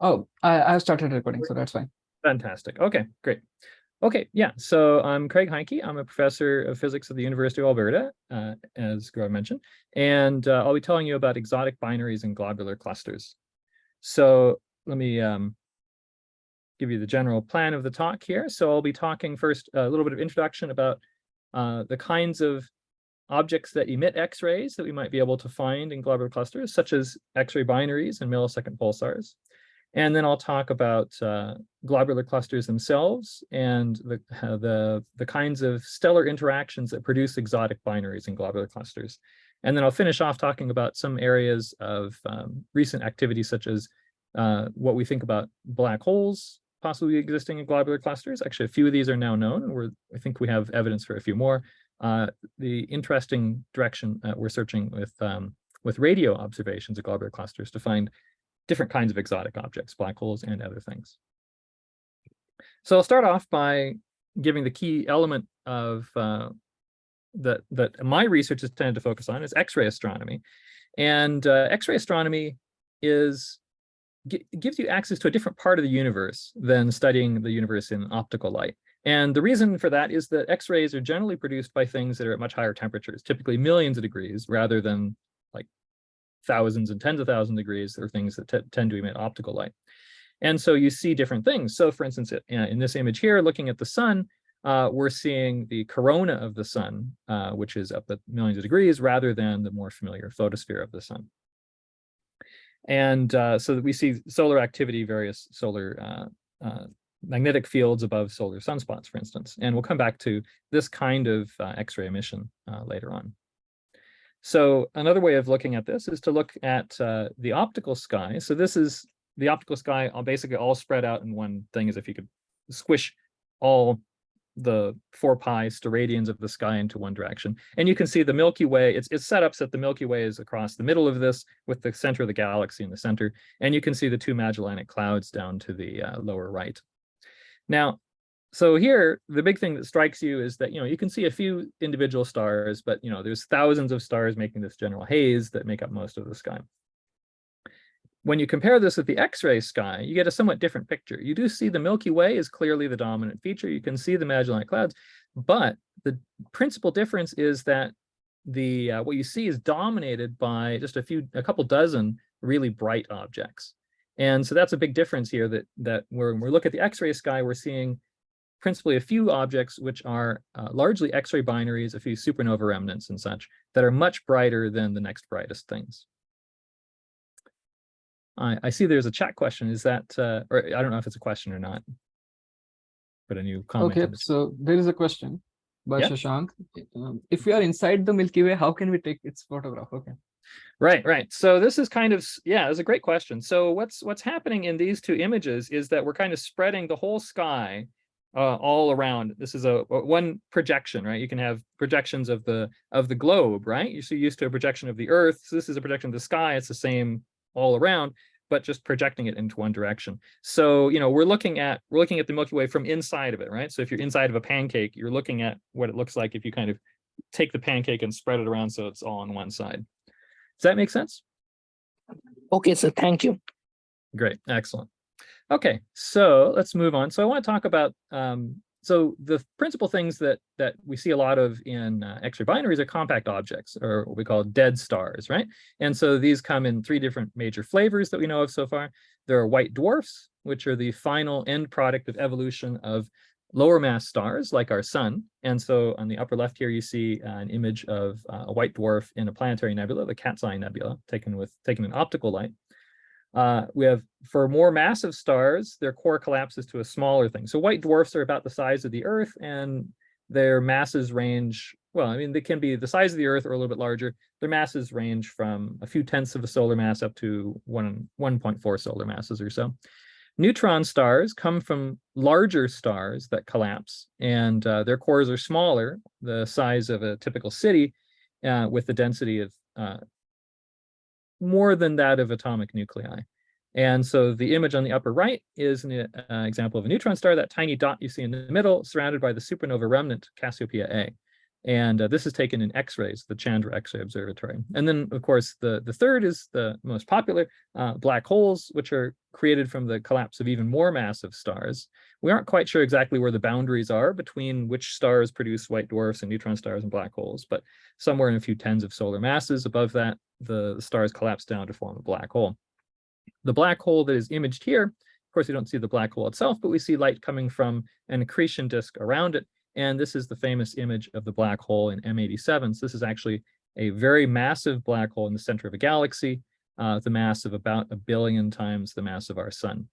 Oh, I've started recording, so that's fine. Fantastic. Okay, great. Okay, yeah. So I'm Craig Heinke. I'm a professor of physics at the University of Alberta, as Gaurav mentioned, and I'll be telling you about exotic binaries and globular clusters. So let me give you the general plan of the talk here. So I'll be talking first a little bit of introduction about the kinds of objects that emit X-rays that we might be able to find in globular clusters, such as X-ray binaries and millisecond pulsars. And then I'll talk about globular clusters themselves and the kinds of stellar interactions that produce exotic binaries in globular clusters. And then I'll finish off talking about some areas of recent activity, such as what we think about black holes possibly existing in globular clusters. Actually, a few of these are now known, and I think we have evidence for a few more. The interesting direction we're searching with radio observations of globular clusters to find different kinds of exotic objects, black holes and other things. So I'll start off by giving the key element of that my research has tended to focus on is X-ray astronomy. And X-ray astronomy gives you access to a different part of the universe than studying the universe in optical light. And the reason for that is that X-rays are generally produced by things that are at much higher temperatures, typically millions of degrees, rather than like thousands and tens of thousands of degrees. There are things that tend to emit optical light. And so you see different things. So for instance, in this image here, looking at the sun, we're seeing the corona of the sun, which is up at millions of degrees, rather than the more familiar photosphere of the sun. And so that we see solar activity, various solar magnetic fields above solar sunspots, for instance. And we'll come back to this kind of X-ray emission later on. So another way of looking at this is to look at the optical sky. So this is the optical sky basically all spread out in one thing, as if you could squish all the 4 pi steradians of the sky into one direction. And you can see the Milky Way, it's set up so that the Milky Way is across the middle of this with the center of the galaxy in the center. And you can see the 2 Magellanic Clouds down to the lower right. Now, so here, the big thing that strikes you is that, you can see a few individual stars, but, there's thousands of stars making this general haze that make up most of the sky. When you compare this with the X-ray sky, you get a somewhat different picture. You do see the Milky Way is clearly the dominant feature. You can see the Magellanic Clouds, but the principal difference is that what you see is dominated by just a couple dozen really bright objects. And so that's a big difference here, that when we look at the X-ray sky, we're seeing principally a few objects which are largely X-ray binaries, a few supernova remnants and such, that are much brighter than the next brightest things. I see there's a chat question. Is that, or I don't know if it's a question or not, but a new comment. Okay, so there is a question by Shashank. If we are inside the Milky Way, how can we take its photograph? Okay. Right. So this is kind of, it's a great question. So what's happening in these two images is that we're kind of spreading the whole sky all around. This is one projection, right? You can have projections of the globe, right? You're so used to a projection of the Earth. So this is a projection of the sky. It's the same all around, but just projecting it into one direction. So, we're looking at the Milky Way from inside of it, right? So if you're inside of a pancake, you're looking at what it looks like if you kind of take the pancake and spread it around so it's all on one side. Does that make sense? Okay, so thank you. Great, excellent. Okay, so let's move on. So I want to talk about so the principal things that we see a lot of in X-ray binaries are compact objects, or what we call dead stars, right? And so these come in 3 different major flavors that we know of so far. There are white dwarfs, which are the final end product of evolution of lower mass stars like our sun. And so on the upper left here, you see an image of a white dwarf in a planetary nebula, the Cat's Eye Nebula, taken in optical light. We have, for more massive stars, their core collapses to a smaller thing. So white dwarfs are about the size of the Earth, and their masses range, well, I mean, they can be the size of the Earth or a little bit larger. Their masses range from a few tenths of a solar mass up to 1.4 solar masses or so. Neutron stars come from larger stars that collapse, and their cores are smaller, the size of a typical city, with the density of more than that of atomic nuclei. And so the image on the upper right is an example of a neutron star, that tiny dot you see in the middle, surrounded by the supernova remnant Cassiopeia A. And this is taken in X-rays, the Chandra X-ray Observatory. And then, of course, the third is the most popular, black holes, which are created from the collapse of even more massive stars. We aren't quite sure exactly where the boundaries are between which stars produce white dwarfs and neutron stars and black holes, but somewhere in a few tens of solar masses above that, the stars collapse down to form a black hole. The black hole that is imaged here, of course, we don't see the black hole itself, but we see light coming from an accretion disk around it. And this is the famous image of the black hole in M87. So this is actually a very massive black hole in the center of a galaxy, the mass of about 1 billion times the mass of our sun.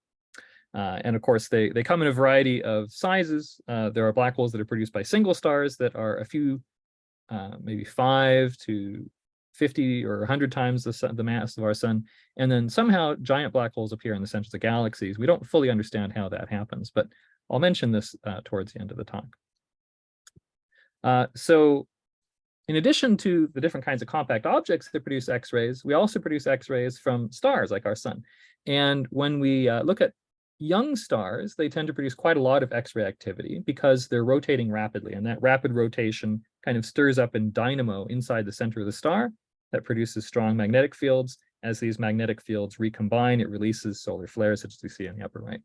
And of course, they come in a variety of sizes. There are black holes that are produced by single stars that are a few, maybe 5 to 50 or 100 times the mass of our sun. And then somehow giant black holes appear in the centers of galaxies. We don't fully understand how that happens, but I'll mention this towards the end of the talk. So in addition to the different kinds of compact objects that produce X-rays, we also produce X-rays from stars like our sun. And when we look at young stars, they tend to produce quite a lot of X-ray activity because they're rotating rapidly. And that rapid rotation kind of stirs up a dynamo inside the center of the star that produces strong magnetic fields. As these magnetic fields recombine, it releases solar flares, such as we see in the upper right.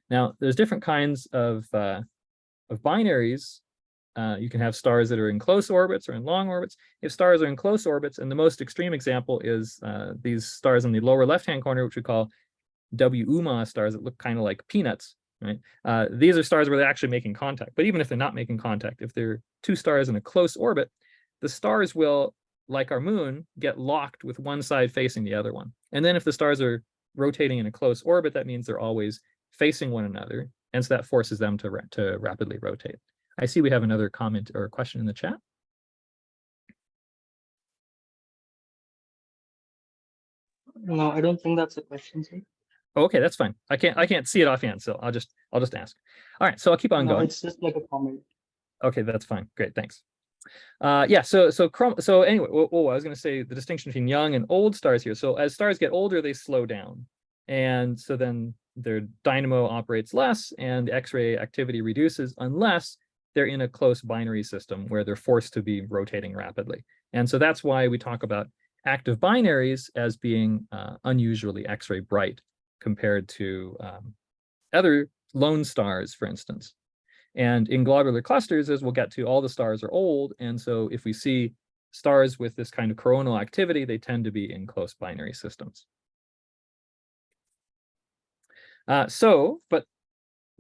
Now, there's different kinds of binaries. You can have stars that are in close orbits or in long orbits. If stars are in close orbits, and the most extreme example is these stars in the lower left-hand corner, which we call WUMA stars that look kind of like peanuts, right? These are stars where they're actually making contact. But even if they're not making contact, if they're two stars in a close orbit, the stars will, like our moon, get locked with one side facing the other one. And then if the stars are rotating in a close orbit, that means they're always facing one another. And so that forces them to rapidly rotate. I see we have another comment or question in the chat. No, I don't think that's a question, sir. Oh, okay, that's fine. I can't see it offhand, so I'll just ask. All right, so I'll keep on No, going. it's just like a comment. Okay, that's fine. Great, thanks. Yeah, so anyway, I was going to say the distinction between young and old stars here. So as stars get older, they slow down, and so then their dynamo operates less, and X-ray activity reduces unless they're in a close binary system where they're forced to be rotating rapidly. And so that's why we talk about active binaries as being unusually X-ray bright compared to other lone stars, for instance. And in globular clusters, as we'll get to, all the stars are old. And so if we see stars with this kind of coronal activity, they tend to be in close binary systems. But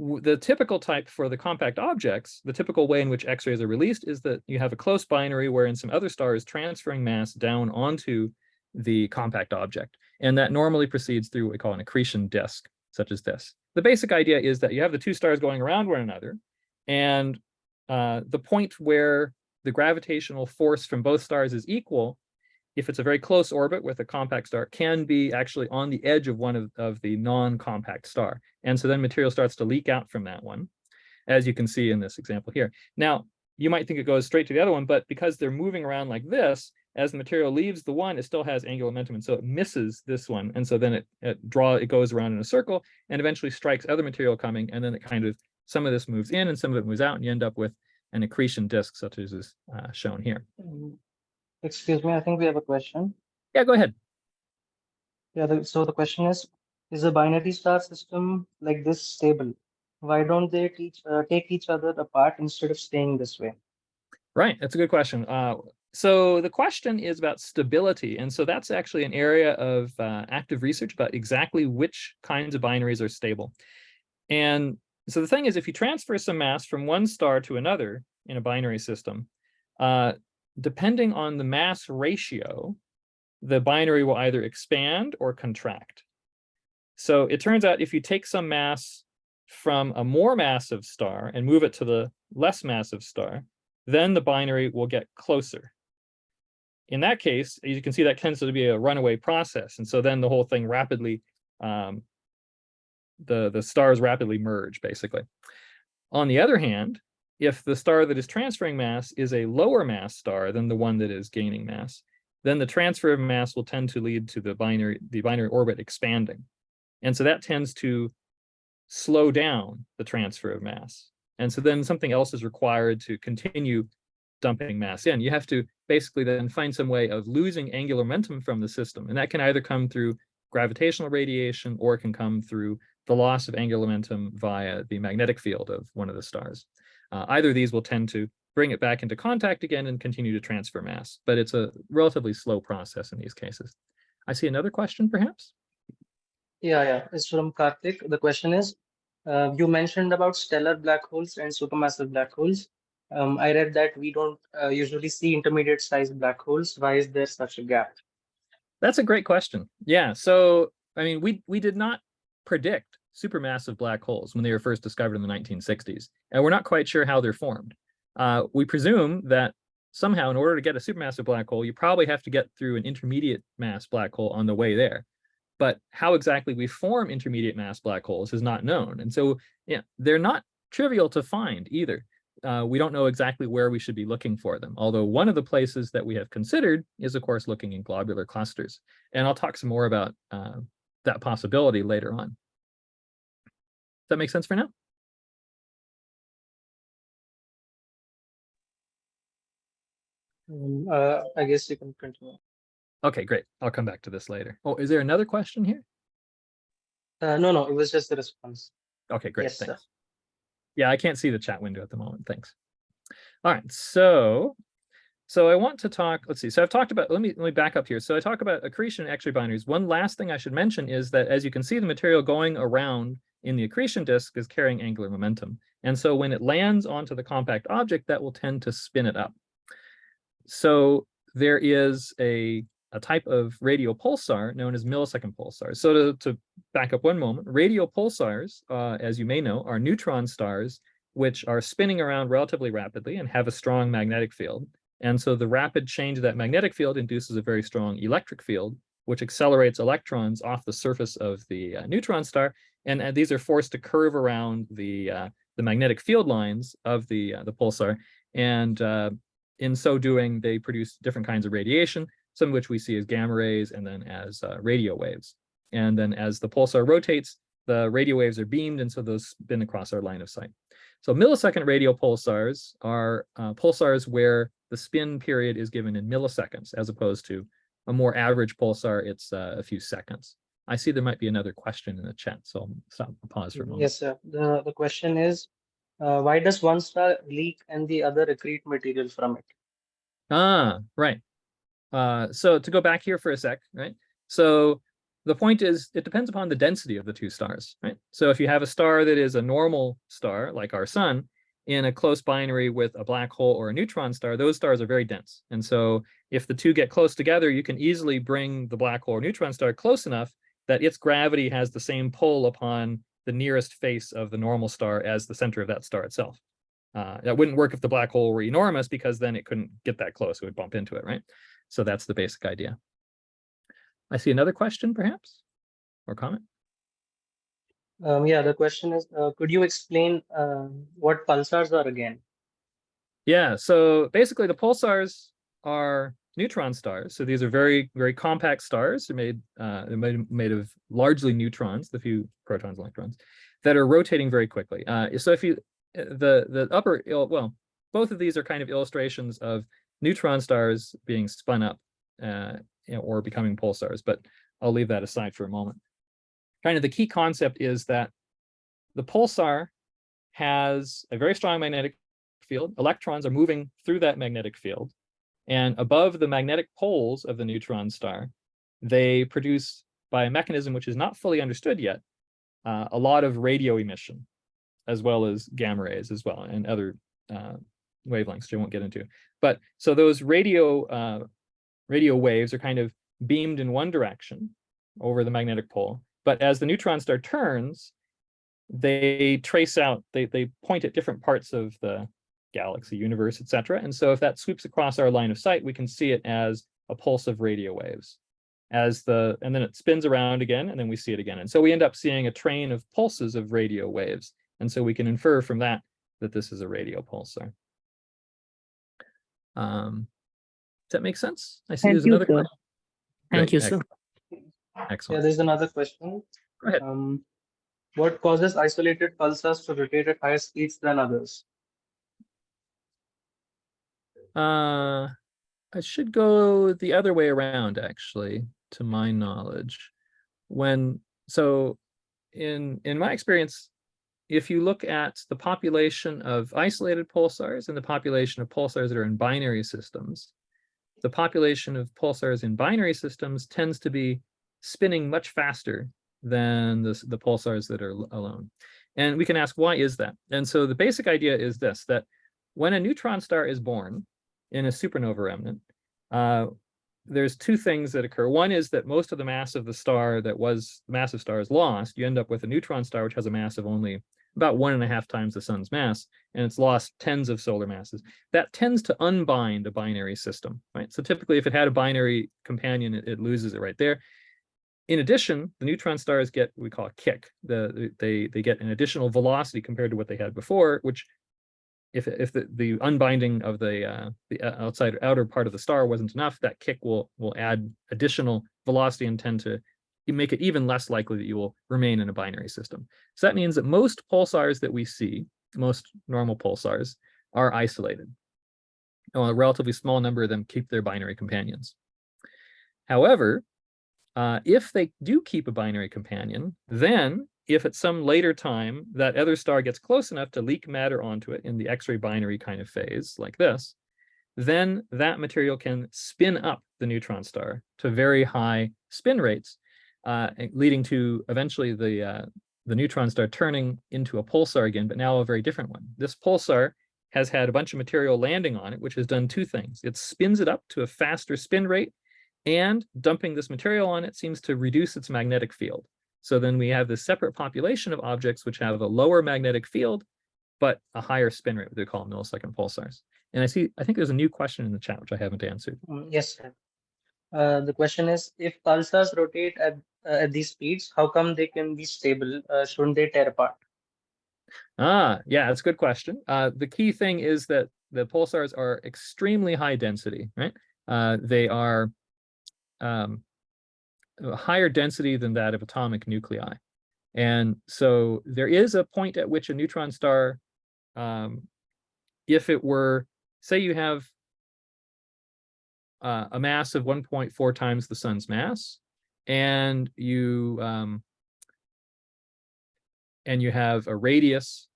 the typical type for the compact objects, the typical way in which X-rays are released is that you have a close binary wherein some other star is transferring mass down onto the compact object. And that normally proceeds through what we call an accretion disk, such as this. The basic idea is that you have the two stars going around one another, and the point where the gravitational force from both stars is equal, if it's a very close orbit with a compact star, can be actually on the edge of one of the non-compact star. And so then material starts to leak out from that one, as you can see in this example here. Now, you might think it goes straight to the other one, but because they're moving around like this, as the material leaves the one, it still has angular momentum, and so it misses this one. And so then it goes around in a circle and eventually strikes other material coming, and then it kind of, some of this moves in and some of it moves out, and you end up with an accretion disk such as is shown here. Excuse me, I think we have a question. Yeah, go ahead. Yeah, so the question is a binary star system like this stable? Why don't they take each other apart instead of staying this way? Right, that's a good question. So the question is about stability. And so that's actually an area of active research about exactly which kinds of binaries are stable. And so the thing is, if you transfer some mass from one star to another in a binary system, depending on the mass ratio, the binary will either expand or contract. So it turns out if you take some mass from a more massive star and move it to the less massive star, then the binary will get closer. In that case, as you can see, that tends to be a runaway process. And so then the whole thing rapidly, the stars rapidly merge, basically. On the other hand, if the star that is transferring mass is a lower mass star than the one that is gaining mass, then the transfer of mass will tend to lead to the binary orbit expanding. And so that tends to slow down the transfer of mass. And so then something else is required to continue dumping mass in. You have to basically then find some way of losing angular momentum from the system. And that can either come through gravitational radiation, or it can come through the loss of angular momentum via the magnetic field of one of the stars. Either of these will tend to bring it back into contact again and continue to transfer mass, but it's a relatively slow process in these cases. I see another question, perhaps? Yeah, it's from Karthik. The question is, you mentioned about stellar black holes and supermassive black holes. I read that we don't usually see intermediate sized black holes. Why is there such a gap? That's a great question. Yeah, so I mean, we did not predict supermassive black holes when they were first discovered in the 1960s, and we're not quite sure how they're formed. We presume that somehow, in order to get a supermassive black hole, you probably have to get through an intermediate mass black hole on the way there. But how exactly we form intermediate mass black holes is not known. And so, yeah, they're not trivial to find either. We don't know exactly where we should be looking for them. Although one of the places that we have considered is, of course, looking in globular clusters. And I'll talk some more about that possibility later on. Does that make sense for now? I guess you can continue. Okay, great. I'll come back to this later. Oh, is there another question here? No, it was just the response. Okay, great. Yes, Thanks. sir. Yeah, I can't see the chat window at the moment. Thanks. All right, so I want to talk, let's see. So I've talked about, let me back up here. So I talk about accretion and X-ray binaries. One last thing I should mention is that, as you can see, the material going around in the accretion disk is carrying angular momentum. And so when it lands onto the compact object, that will tend to spin it up. So there is a type of radio pulsar known as millisecond pulsars. So to back up one moment, radio pulsars, as you may know, are neutron stars which are spinning around relatively rapidly and have a strong magnetic field. And so the rapid change of that magnetic field induces a very strong electric field, which accelerates electrons off the surface of the neutron star. And these are forced to curve around the magnetic field lines of the pulsar. And in so doing, they produce different kinds of radiation, some of which we see as gamma rays and then as radio waves. And then as the pulsar rotates, the radio waves are beamed, and so those spin across our line of sight. So millisecond radio pulsars are pulsars where the spin period is given in milliseconds, as opposed to a more average pulsar, it's a few seconds. I see there might be another question in the chat, so I'll stop, pause for a moment. Yes, sir. The question is, why does one star leak and the other accrete material from it? Ah, right. So to go back here for a sec, right? So the point is, it depends upon the density of the two stars, right? So if you have a star that is a normal star, like our sun, in a close binary with a black hole or a neutron star, those stars are very dense. And so if the two get close together, you can easily bring the black hole or neutron star close enough that its gravity has the same pull upon the nearest face of the normal star as the center of that star itself. That wouldn't work if the black hole were enormous, because then it couldn't get that close, it would bump into it, right? So that's the basic idea. I see another question, perhaps, or comment? Yeah, the question is, could you explain what pulsars are again? Yeah, so basically the pulsars are neutron stars. So these are very, very compact stars. They're made of largely neutrons, the few protons and electrons, that are rotating very quickly. So if you, the upper, well, both of these are kind of illustrations of neutron stars being spun up or becoming pulsars, but I'll leave that aside for a moment. Kind of the key concept is that the pulsar has a very strong magnetic field. Electrons are moving through that magnetic field. And above the magnetic poles of the neutron star, they produce, by a mechanism which is not fully understood yet, a lot of radio emission, as well as gamma rays as well, and other wavelengths which I won't get into. But so those radio waves are kind of beamed in one direction over the magnetic pole. But as the neutron star turns, they trace out, they point at different parts of the galaxy, universe, etc. And so if that sweeps across our line of sight, we can see it as a pulse of radio waves. And then it spins around again, and then we see it again. And so we end up seeing a train of pulses of radio waves. And so we can infer from that that this is a radio pulsar. Does that make sense? I see there's another question. Thank you, sir. Excellent. Yeah, there's another question. Go ahead. What causes isolated pulsars to rotate at higher speeds than others? I should go the other way around, actually, to my knowledge. So in my experience, if you look at the population of isolated pulsars and the population of pulsars that are in binary systems, the population of pulsars in binary systems tends to be spinning much faster than the pulsars that are alone. And we can ask, why is that? And so the basic idea is this, that when a neutron star is born in a supernova remnant, there's two things that occur. One is that most of the mass of the star that was the massive star is lost. You end up with a neutron star which has a mass of only about 1.5 times the sun's mass, and it's lost tens of solar masses. That tends to unbind a binary system, right? So typically, if it had a binary companion, it loses it right there. In addition, the neutron stars get what we call a kick. They get an additional velocity compared to what they had before, which if the unbinding of the outer part of the star wasn't enough, that kick will add additional velocity and tend to make it even less likely that you will remain in a binary system. So that means that most pulsars that we see, most normal pulsars, are isolated. A relatively small number of them keep their binary companions. However, if they do keep a binary companion, then if at some later time that other star gets close enough to leak matter onto it in the X-ray binary kind of phase, like this, then that material can spin up the neutron star to very high spin rates, leading to eventually the neutron star turning into a pulsar again, but now a very different one. This pulsar has had a bunch of material landing on it, which has done two things. It spins it up to a faster spin rate, and dumping this material on it seems to reduce its magnetic field. So then we have this separate population of objects which have a lower magnetic field, but a higher spin rate, what they call millisecond pulsars. And I think there's a new question in the chat, which I haven't answered. Yes, sir. The question is, if pulsars rotate at these speeds, how come they can be stable? Shouldn't they tear apart? Yeah, that's a good question. The key thing is that the pulsars are extremely high density, right? They are a higher density than that of atomic nuclei. And so there is a point at which a neutron star, if it were, say you have a mass of 1.4 times the sun's mass, and you have a radius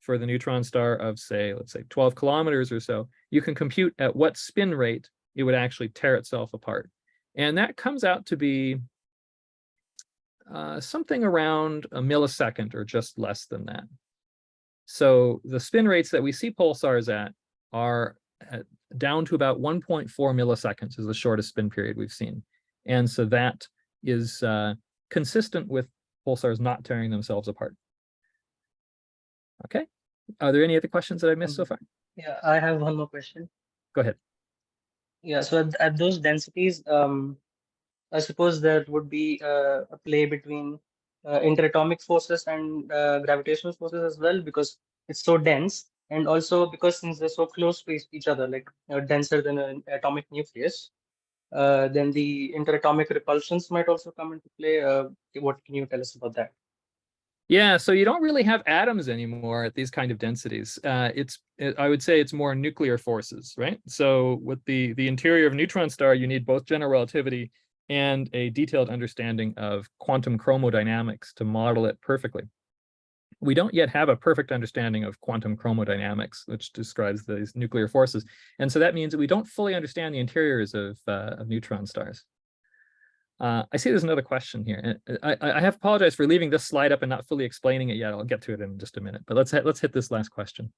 for the neutron star of, say, let's say 12 kilometers or so, you can compute at what spin rate it would actually tear itself apart. And that comes out to be something around a millisecond or just less than that. So the spin rates that we see pulsars at are down to about 1.4 milliseconds is the shortest spin period we've seen. And so that is consistent with pulsars not tearing themselves apart. Okay. Are there any other questions that I missed so far? Yeah, I have one more question. Go ahead. Yeah, so at those densities, I suppose there would be a play between interatomic forces and gravitational forces as well, because it's so dense, and also because since they're so close to each other, like denser than an atomic nucleus, then the interatomic repulsions might also come into play. What can you tell us about that? Yeah, so you don't really have atoms anymore at these kind of densities. I would say it's more nuclear forces, right? So with the interior of a neutron star, you need both general relativity and a detailed understanding of quantum chromodynamics to model it perfectly. We don't yet have a perfect understanding of quantum chromodynamics, which describes these nuclear forces. And so that means that we don't fully understand the interiors of neutron stars. I see there's another question here. I have apologized for leaving this slide up and not fully explaining it yet. I'll get to it in just a minute, but let's hit this last question.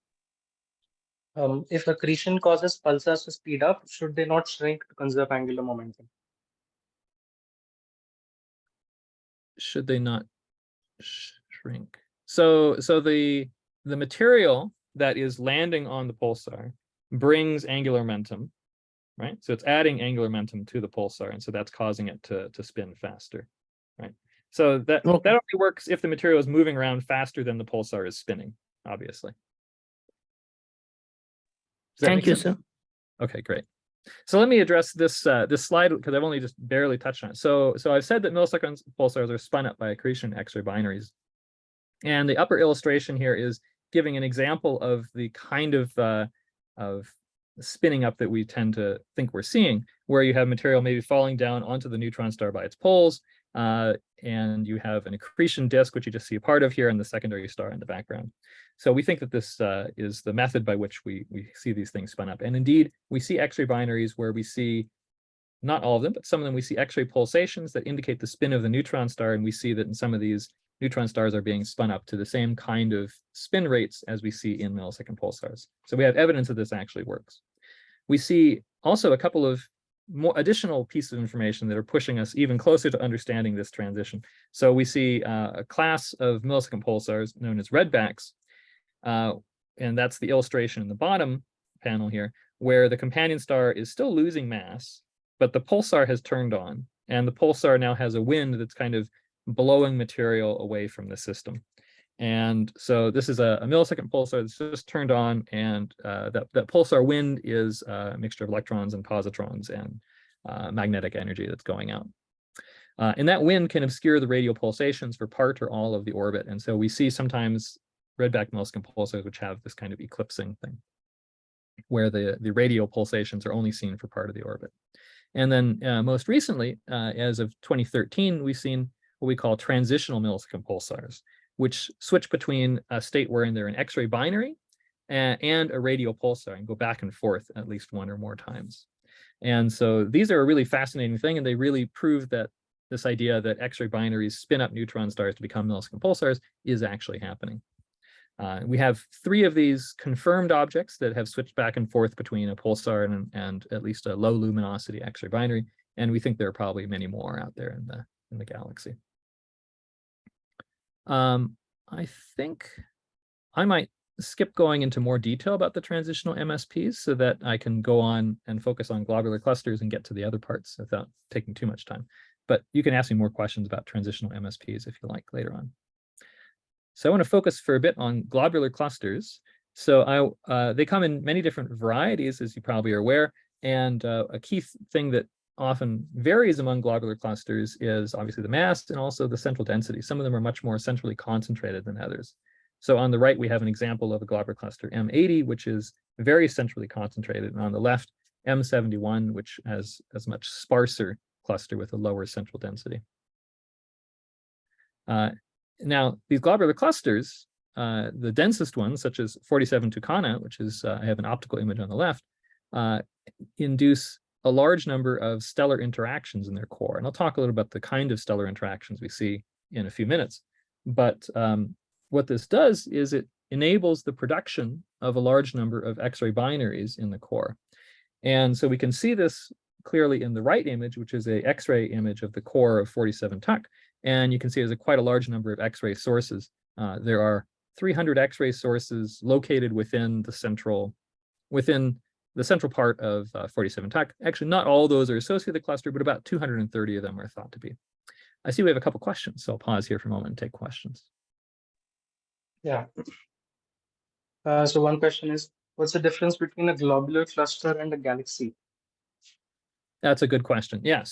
If accretion causes pulsars to speed up, should they not shrink to conserve angular momentum? Should they not shrink? So the material that is landing on the pulsar brings angular momentum, right? So it's adding angular momentum to the pulsar, and so that's causing it to spin faster, right? So that only works if the material is moving around faster than the pulsar is spinning, obviously. Thank you, sir. Okay, great. So let me address this this slide because I've only just barely touched on it. So I've said that millisecond pulsars are spun up by accretion X-ray binaries, and the upper illustration here is giving an example of the kind of spinning up that we tend to think we're seeing, where you have material maybe falling down onto the neutron star by its poles, and you have an accretion disk, which you just see a part of here, and the secondary star in the background. So we think that this is the method by which we see these things spun up. And indeed, we see X-ray binaries where we see, not all of them, but some of them, we see X-ray pulsations that indicate the spin of the neutron star, and we see that in some of these neutron stars are being spun up to the same kind of spin rates as we see in millisecond pulsars. So we have evidence that this actually works. We see also a couple of more additional pieces of information that are pushing us even closer to understanding this transition. So we see a class of millisecond pulsars known as redbacks, and that's the illustration in the bottom panel here, where the companion star is still losing mass, but the pulsar has turned on, and the pulsar now has a wind that's kind of blowing material away from the system. And so this is a millisecond pulsar that's just turned on, and that pulsar wind is a mixture of electrons and positrons and magnetic energy that's going out. And that wind can obscure the radial pulsations for part or all of the orbit. And so we see sometimes redback millisecond pulsars which have this kind of eclipsing thing, where the radial pulsations are only seen for part of the orbit. And then most recently, as of 2013, we've seen what we call transitional millisecond pulsars, which switch between a state wherein they're an X-ray binary and a radial pulsar and go back and forth at least one or more times. And so these are a really fascinating thing, and they really prove that this idea that X-ray binaries spin up neutron stars to become millisecond pulsars is actually happening. We have 3 of these confirmed objects that have switched back and forth between a pulsar and at least a low luminosity X-ray binary, and we think there are probably many more out there in the galaxy. I think I might skip going into more detail about the transitional MSPs so that I can go on and focus on globular clusters and get to the other parts without taking too much time. But you can ask me more questions about transitional MSPs if you like later on. So I want to focus for a bit on globular clusters. So they come in many different varieties, as you probably are aware. And a key thing that often varies among globular clusters is obviously the mass and also the central density. Some of them are much more centrally concentrated than others. So on the right, we have an example of a globular cluster M80, which is very centrally concentrated. And on the left, M71, which has a much sparser cluster with a lower central density. Now, these globular clusters, the densest ones, such as 47 Tucana, which is, I have an optical image on the left, induce a large number of stellar interactions in their core. And I'll talk a little about the kind of stellar interactions we see in a few minutes. But what this does is it enables the production of a large number of X-ray binaries in the core. And so we can see this clearly in the right image, which is a X-ray image of the core of 47 Tuc. And you can see there's quite a large number of X-ray sources. There are 300 X-ray sources located within the central part of 47 Tuc. Actually, not all those are associated with the cluster, but about 230 of them are thought to be. I see we have a couple questions, so I'll pause here for a moment and take questions. Yeah. So one question is, what's the difference between a globular cluster and a galaxy? That's a good question. Yeah.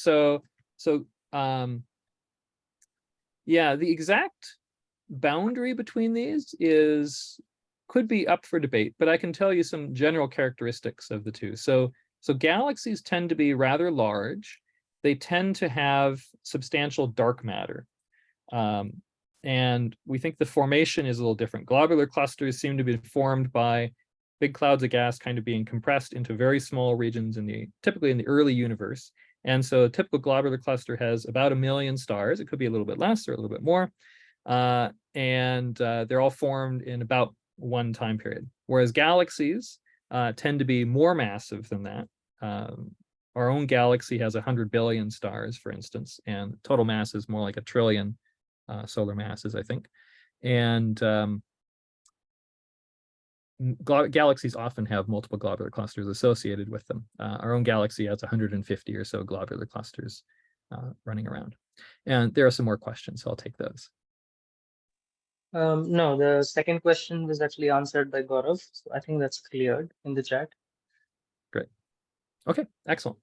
Yeah, the exact boundary between these could be up for debate, but I can tell you some general characteristics of the two. So galaxies tend to be rather large. They tend to have substantial dark matter. And we think the formation is a little different. Globular clusters seem to be formed by big clouds of gas kind of being compressed into very small regions typically in the early universe. And so a typical globular cluster has about 1 million stars. It could be a little bit less or a little bit more. And they're all formed in about one time period. Whereas galaxies tend to be more massive than that. Our own galaxy has 100 billion stars, for instance, and total mass is more like 1 trillion solar masses, I think. And galaxies often have multiple globular clusters associated with them. Our own galaxy has 150 or so globular clusters running around. And there are some more questions, so I'll take those. No, the second question was actually answered by Gaurav, so I think that's cleared in the chat. Great. Okay, excellent.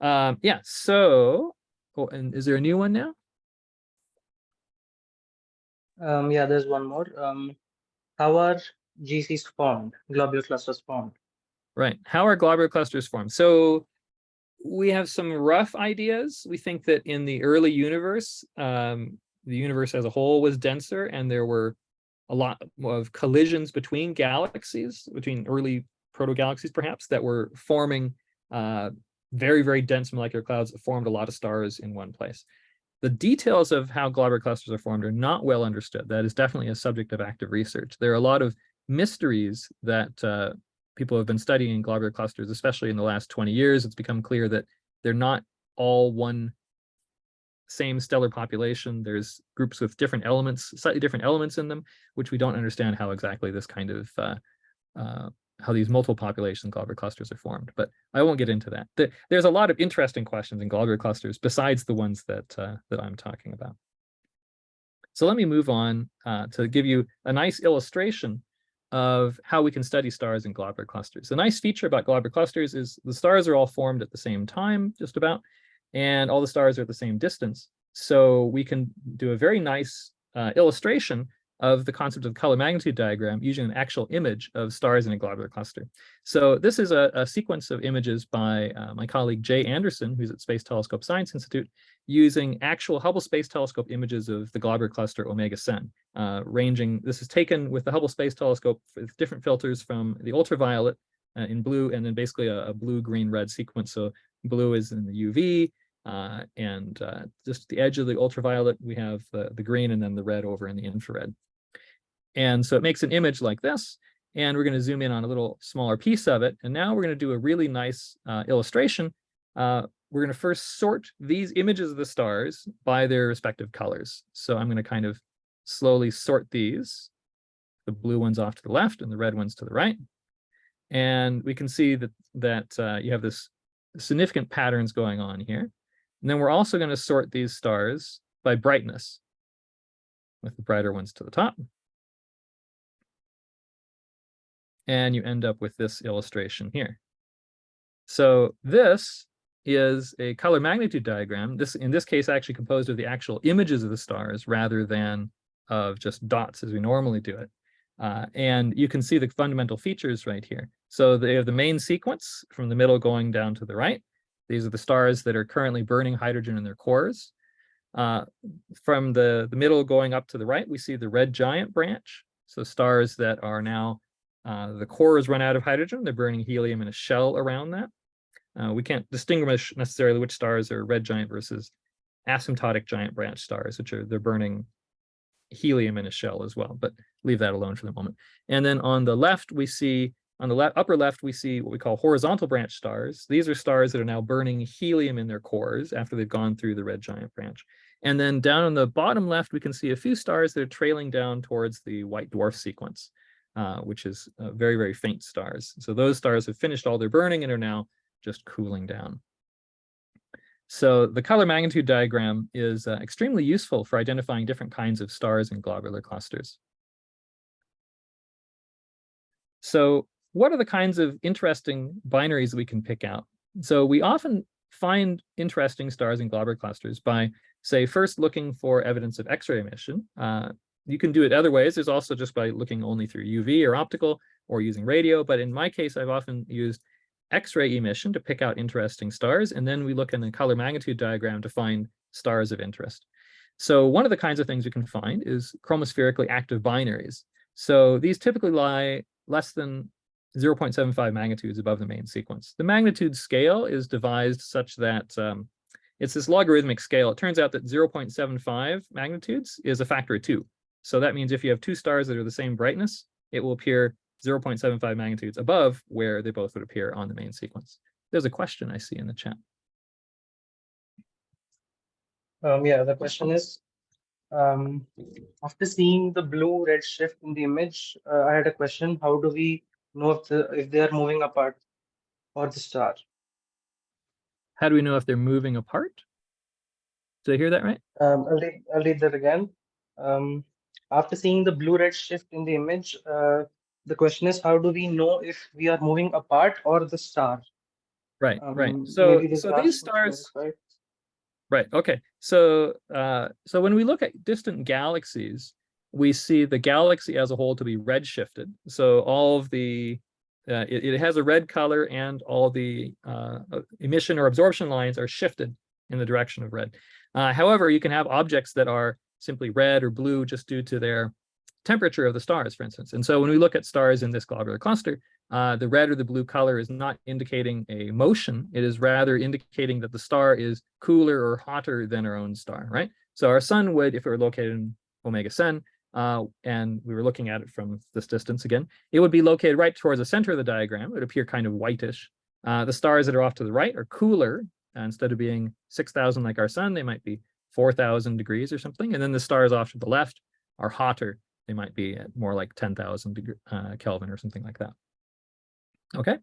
Yeah, so, and is there a new one now? Yeah, there's one more. How are GCs formed, globular clusters formed? Right. How are globular clusters formed? So we have some rough ideas. We think that in the early universe, the universe as a whole was denser, and there were a lot of collisions between galaxies, between early proto-galaxies perhaps, that were forming very, very dense molecular clouds that formed a lot of stars in one place. The details of how globular clusters are formed are not well understood. That is definitely a subject of active research. There are a lot of mysteries that people have been studying globular clusters, especially in the last 20 years. It's become clear that they're not all one same stellar population. There's groups with different elements, slightly different elements in them, which we don't understand how exactly this kind of how these multiple population globular clusters are formed. But I won't get into that. There's a lot of interesting questions in globular clusters besides the ones that that I'm talking about. So let me move on to give you a nice illustration of how we can study stars in globular clusters. The nice feature about globular clusters is the stars are all formed at the same time, just about, and all the stars are at the same distance. So we can do a very nice illustration of the concept of the color magnitude diagram using an actual image of stars in a globular cluster. So this is a sequence of images by my colleague Jay Anderson, who's at Space Telescope Science Institute, using actual Hubble Space Telescope images of the globular cluster Omega Cen, ranging. This is taken with the Hubble Space Telescope with different filters from the ultraviolet in blue, and then basically a blue, green, red sequence. So blue is in the UV, and just the edge of the ultraviolet, we have the green, and then the red over in the infrared. And so it makes an image like this, and we're going to zoom in on a little smaller piece of it. And now we're going to do a really nice illustration. We're going to first sort these images of the stars by their respective colors. So I'm going to kind of slowly sort these, the blue ones off to the left and the red ones to the right. And we can see that you have this significant patterns going on here. And then we're also going to sort these stars by brightness, with the brighter ones to the top. And you end up with this illustration here. So this is a color magnitude diagram. This, in this case, actually composed of the actual images of the stars rather than of just dots as we normally do it. And you can see the fundamental features right here. So they have the main sequence from the middle going down to the right. These are the stars that are currently burning hydrogen in their cores. From the middle going up to the right, we see the red giant branch. So stars that are now, the cores run out of hydrogen. They're burning helium in a shell around that. We can't distinguish necessarily which stars are red giant versus asymptotic giant branch stars, which are, they're burning helium in a shell as well, but leave that alone for the moment. And then on the left, we see, on the upper left, we see what we call horizontal branch stars. These are stars that are now burning helium in their cores after they've gone through the red giant branch. And then down on the bottom left, we can see a few stars that are trailing down towards the white dwarf sequence, which is very, very faint stars. So those stars have finished all their burning and are now just cooling down. So the color magnitude diagram is extremely useful for identifying different kinds of stars in globular clusters. So what are the kinds of interesting binaries we can pick out? So we often find interesting stars in globular clusters by, say, first looking for evidence of X-ray emission. You can do it other ways. There's also just by looking only through UV or optical or using radio. But in my case, I've often used X-ray emission to pick out interesting stars. And then we look in the color magnitude diagram to find stars of interest. So one of the kinds of things we can find is chromospherically active binaries. So these typically lie less than 0.75 magnitudes above the main sequence. The magnitude scale is devised such that it's this logarithmic scale. It turns out that 0.75 magnitudes is a factor of 2. So that means if you have two stars that are the same brightness, it will appear 0.75 magnitudes above where they both would appear on the main sequence. There's a question I see in the chat. Yeah, the question is, after seeing the blue-red shift in the image, I had a question. How do we know if they are moving apart or the star? How do we know if they're moving apart? Did I hear that right? I'll read that again. After seeing the blue-red shift in the image, the question is, how do we know if we are moving apart or the star? Right, right. So these stars, right, okay. So so when we look at distant galaxies, we see the galaxy as a whole to be redshifted. So all of the it has a red color, and all the emission or absorption lines are shifted in the direction of red. However, you can have objects that are simply red or blue just due to their temperature of the stars, for instance. And so when we look at stars in this globular cluster, the red or the blue color is not indicating a motion. It is rather indicating that the star is cooler or hotter than our own star, right? So our sun would, if it were located in Omega Cen, and we were looking at it from this distance again, it would be located right towards the center of the diagram. It would appear kind of whitish. The stars that are off to the right are cooler. Instead of being 6,000 like our sun, they might be 4,000 degrees or something. And then the stars off to the left are hotter. They might be at more like 10,000 Kelvin or something like that. Okay.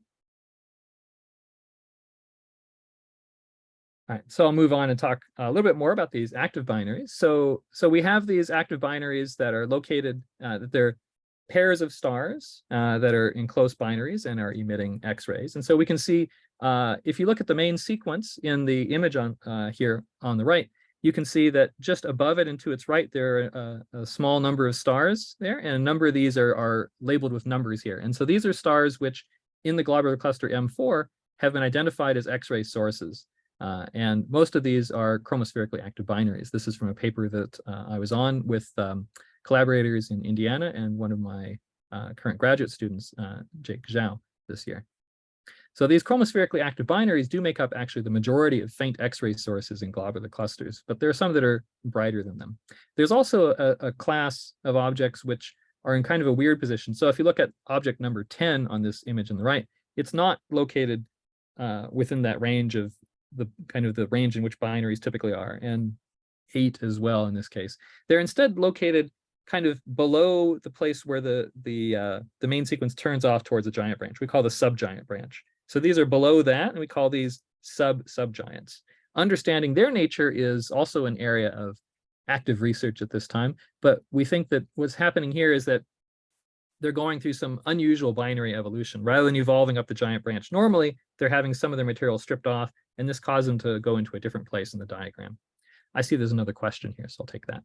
All right, so I'll move on and talk a little bit more about these active binaries. So we have these active binaries that are located, that they're pairs of stars that are in close binaries and are emitting X-rays. And so we can see, if you look at the main sequence in the image on here on the right, you can see that just above it and to its right, there are a small number of stars there, and a number of these are labeled with numbers here. And so these are stars which, in the globular cluster M4, have been identified as X-ray sources. And most of these are chromospherically active binaries. This is from a paper that I was on with collaborators in Indiana and one of my current graduate students, Jake Zhao, this year. So these chromospherically active binaries do make up actually the majority of faint X-ray sources in globular clusters, but there are some that are brighter than them. There's also a class of objects which are in kind of a weird position. So if you look at object number 10 on this image on the right, it's not located within that range of the kind of the range in which binaries typically are, and 8 as well in this case. They're instead located kind of below the place where the main sequence turns off towards the giant branch. We call the subgiant branch. So these are below that, and we call these subgiants. Understanding their nature is also an area of active research at this time, but we think that what's happening here is that they're going through some unusual binary evolution. Rather than evolving up the giant branch normally, they're having some of their material stripped off, and this caused them to go into a different place in the diagram. I see there's another question here, so I'll take that.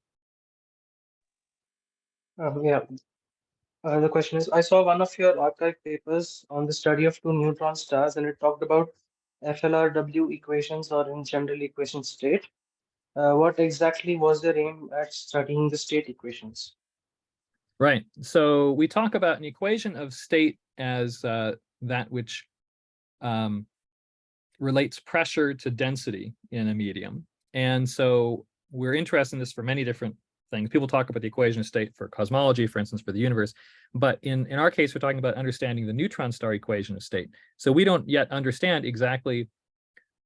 The question is, I saw one of your archive papers on the study of two neutron stars, and it talked about FLRW equations, or in general equation state. What exactly was their aim at studying the state equations? Right. So we talk about an equation of state as that which relates pressure to density in a medium. And so we're interested in this for many different things. People talk about the equation of state for cosmology, for instance, for the universe. But in our case, we're talking about understanding the neutron star equation of state. So we don't yet understand exactly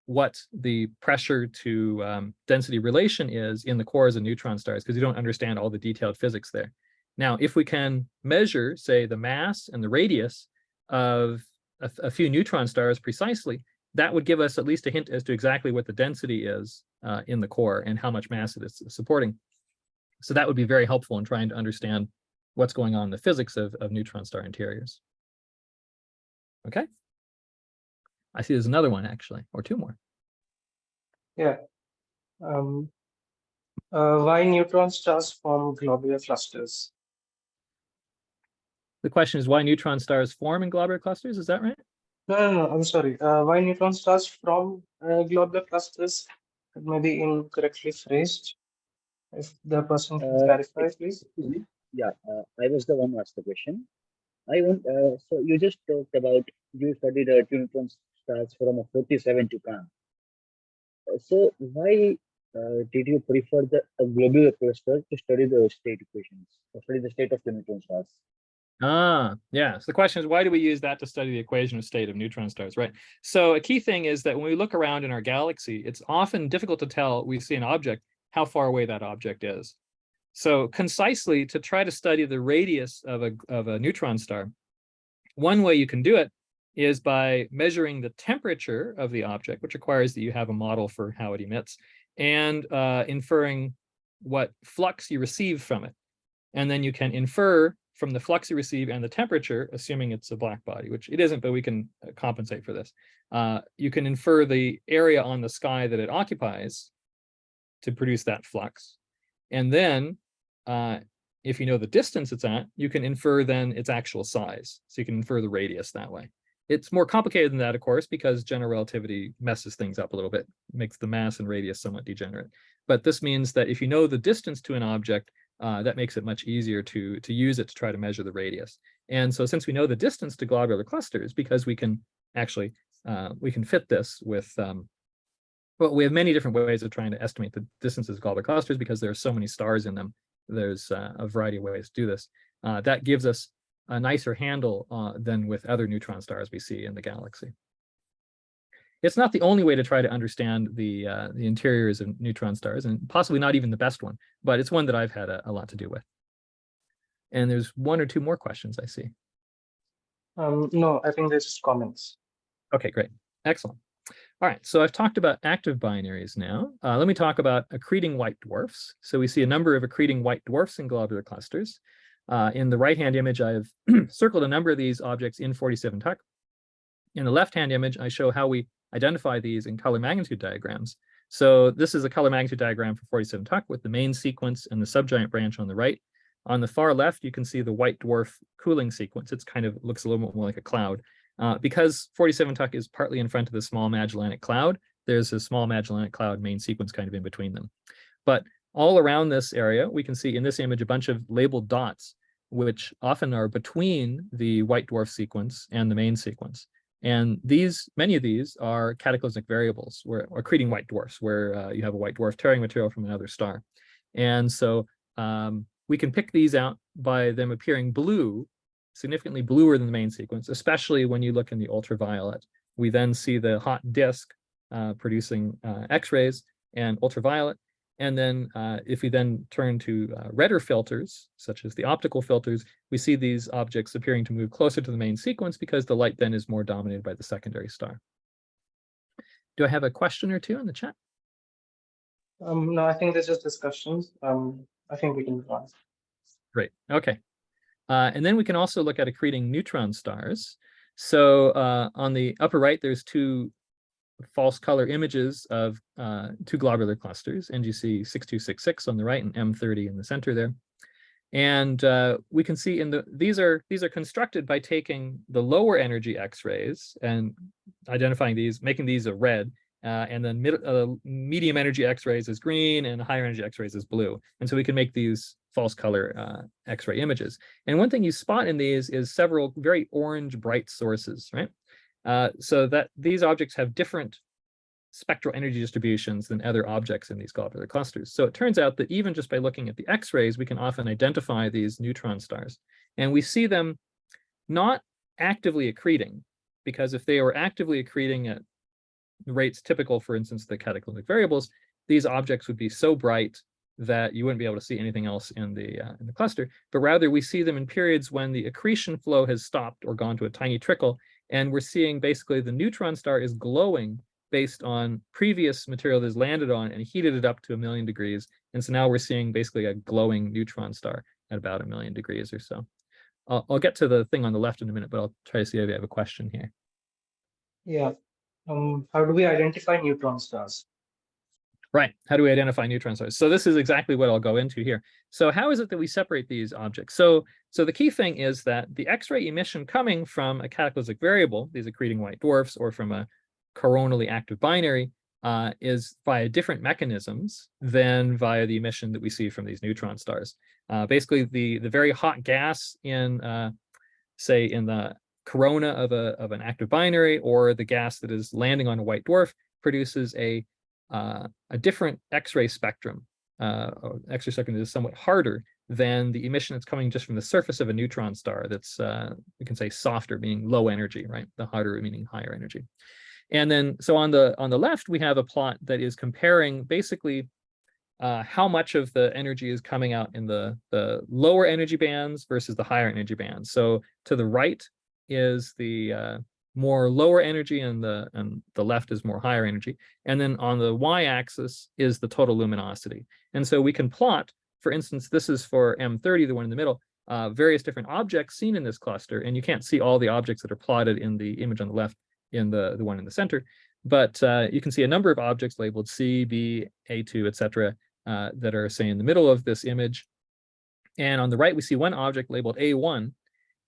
what the pressure to density relation is in the cores of neutron stars, because you don't understand all the detailed physics there. Now, if we can measure, say, the mass and the radius of a few neutron stars precisely, that would give us at least a hint as to exactly what the density is in the core and how much mass it is supporting. So that would be very helpful in trying to understand what's going on in the physics of neutron star interiors. Okay. I see there's another one, actually, or two more. Yeah. Why neutron stars form globular clusters? The question is why neutron stars form in globular clusters, is that right? No, I'm sorry. Why neutron stars from globular clusters? It may be incorrectly phrased. If the person can clarify, please. Yeah, I was the one who asked the question. I want. So you just talked about you studied two neutron stars from a 47 to come. So why did you prefer the globular cluster to study the state equations, to study the state of the neutron stars? Yeah. So the question is, why do we use that to study the equation of state of neutron stars, right? So a key thing is that when we look around in our galaxy, it's often difficult to tell, we see an object, how far away that object is. So concisely, to try to study the radius of a neutron star, one way you can do it is by measuring the temperature of the object, which requires that you have a model for how it emits, and inferring what flux you receive from it. And then you can infer from the flux you receive and the temperature, assuming it's a black body, which it isn't, but we can compensate for this. You can infer the area on the sky that it occupies to produce that flux. And then if you know the distance it's at, you can infer then its actual size. So you can infer the radius that way. It's more complicated than that, of course, because general relativity messes things up a little bit, makes the mass and radius somewhat degenerate. But this means that if you know the distance to an object, that makes it much easier to use it to try to measure the radius. And so since we know the distance to globular clusters, because we can actually, we can fit this with, well, we have many different ways of trying to estimate the distances of globular clusters because there are so many stars in them. There's a variety of ways to do this. That gives us a nicer handle than with other neutron stars we see in the galaxy. It's not the only way to try to understand the interiors of neutron stars, and possibly not even the best one, but it's one that I've had a lot to do with. And there's one or two more questions I see. No, I think there's just comments. Okay, great. Excellent. All right, so I've talked about active binaries now. Let me talk about accreting white dwarfs. So we see a number of accreting white dwarfs in globular clusters. In the right-hand image, I've circled a number of these objects in 47 Tuc. In the left-hand image, I show how we identify these in color magnitude diagrams. So this is a color magnitude diagram for 47 Tuc with the main sequence and the subgiant branch on the right. On the far left, you can see the white dwarf cooling sequence. It's kind of looks a little bit more like a cloud. Because 47 Tuc is partly in front of the small Magellanic Cloud, there's a small Magellanic Cloud main sequence kind of in between them. But all around this area, we can see in this image a bunch of labeled dots, which often are between the white dwarf sequence and the main sequence. And many of these are cataclysmic variables, or accreting white dwarfs, where you have a white dwarf tearing material from another star. And so we can pick these out by them appearing blue, significantly bluer than the main sequence, especially when you look in the ultraviolet. We then see the hot disk producing X-rays and ultraviolet. And then if we then turn to redder filters, such as the optical filters, we see these objects appearing to move closer to the main sequence because the light then is more dominated by the secondary star. Do I have a question or two in the chat? No, I think there's just discussions. I think we can move on. Great. Okay. And then we can also look at accreting neutron stars. So on the upper right, there's two false color images of two globular clusters, NGC 6266 on the right and M30 in the center there. And we can see these are constructed by taking the lower energy X-rays and identifying these, making these a red, and then medium energy X-rays is green and higher energy X-rays is blue. And so we can make these false color X-ray images. And one thing you spot in these is several very orange bright sources, right? So that these objects have different spectral energy distributions than other objects in these globular clusters. So it turns out that even just by looking at the X-rays, we can often identify these neutron stars. And we see them not actively accreting, because if they were actively accreting at rates typical, for instance, the cataclysmic variables, these objects would be so bright that you wouldn't be able to see anything else in the cluster. But rather, we see them in periods when the accretion flow has stopped or gone to a tiny trickle, and we're seeing basically the neutron star is glowing based on previous material that has landed on and heated it up to 1,000,000 degrees. And so now we're seeing basically a glowing neutron star at about 1,000,000 degrees or so. I'll get to the thing on the left in a minute, but I'll try to see if I have a question here. Yeah. How do we identify neutron stars? Right. How do we identify neutron stars? So this is exactly what I'll go into here. So how is it that we separate these objects? So the key thing is that the X-ray emission coming from a cataclysmic variable, these accreting white dwarfs, or from a coronally active binary, is via different mechanisms than via the emission that we see from these neutron stars. Basically, the very hot gas in, say, in the corona of an active binary, or the gas that is landing on a white dwarf, produces a different X-ray spectrum. X-ray spectrum is somewhat harder than the emission that's coming just from the surface of a neutron star. That's we can say softer, meaning low energy, right? The harder meaning higher energy. And then, so on the left, we have a plot that is comparing basically how much of the energy is coming out in the lower energy bands versus the higher energy bands. So to the right is the more lower energy, and the left is more higher energy. And then on the y-axis is the total luminosity. And so we can plot, for instance, this is for M30, the one in the middle, various different objects seen in this cluster. And you can't see all the objects that are plotted in the image on the left in the one in the center. But you can see a number of objects labeled C, B, A2, etc., that are, say, in the middle of this image. And on the right, we see one object labeled A1.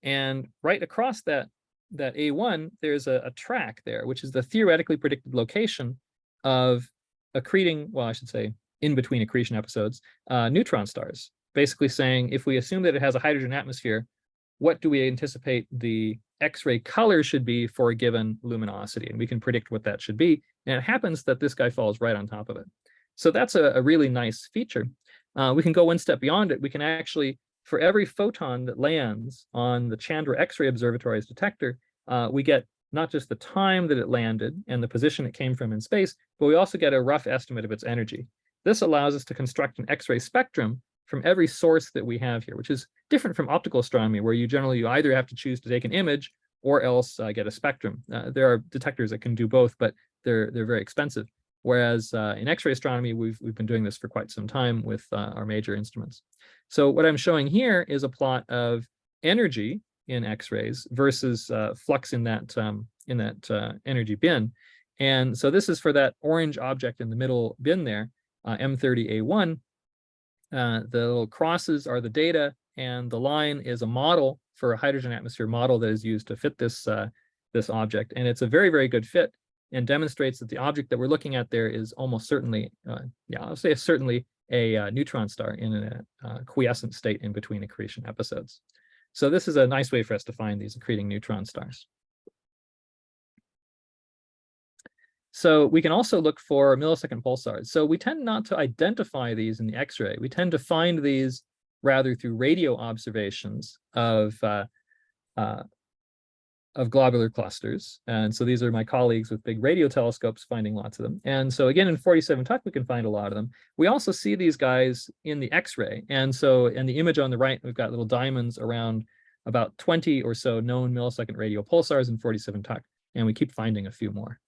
And right across that A1, there's a track there, which is the theoretically predicted location of accreting, well, I should say, in between accretion episodes, neutron stars. Basically saying, if we assume that it has a hydrogen atmosphere, what do we anticipate the X-ray color should be for a given luminosity? And we can predict what that should be. And it happens that this guy falls right on top of it. So that's a really nice feature. We can go one step beyond it. We can actually, for every photon that lands on the Chandra X-ray Observatory's detector, we get not just the time that it landed and the position it came from in space, but we also get a rough estimate of its energy. This allows us to construct an X-ray spectrum from every source that we have here, which is different from optical astronomy, where you either have to choose to take an image or else get a spectrum. There are detectors that can do both, but they're very expensive. Whereas in X-ray astronomy, we've been doing this for quite some time with our major instruments. So what I'm showing here is a plot of energy in X-rays versus flux in that energy bin. And so this is for that orange object in the middle bin there, M30A1. The little crosses are the data, and the line is a model for a hydrogen atmosphere model that is used to fit this object. And it's a very, very good fit, and demonstrates that the object that we're looking at there is almost certainly, I'll say certainly a neutron star in a quiescent state in between accretion episodes. So this is a nice way for us to find these accreting neutron stars. So we can also look for millisecond pulsars. So we tend not to identify these in the X-ray. We tend to find these rather through radio observations of globular clusters. And so these are my colleagues with big radio telescopes finding lots of them. And so again, in 47 Tuc, we can find a lot of them. We also see these guys in the X-ray. And so in the image on the right, we've got little diamonds around about 20 or so known millisecond radio pulsars in 47 Tuc. And we keep finding a few more.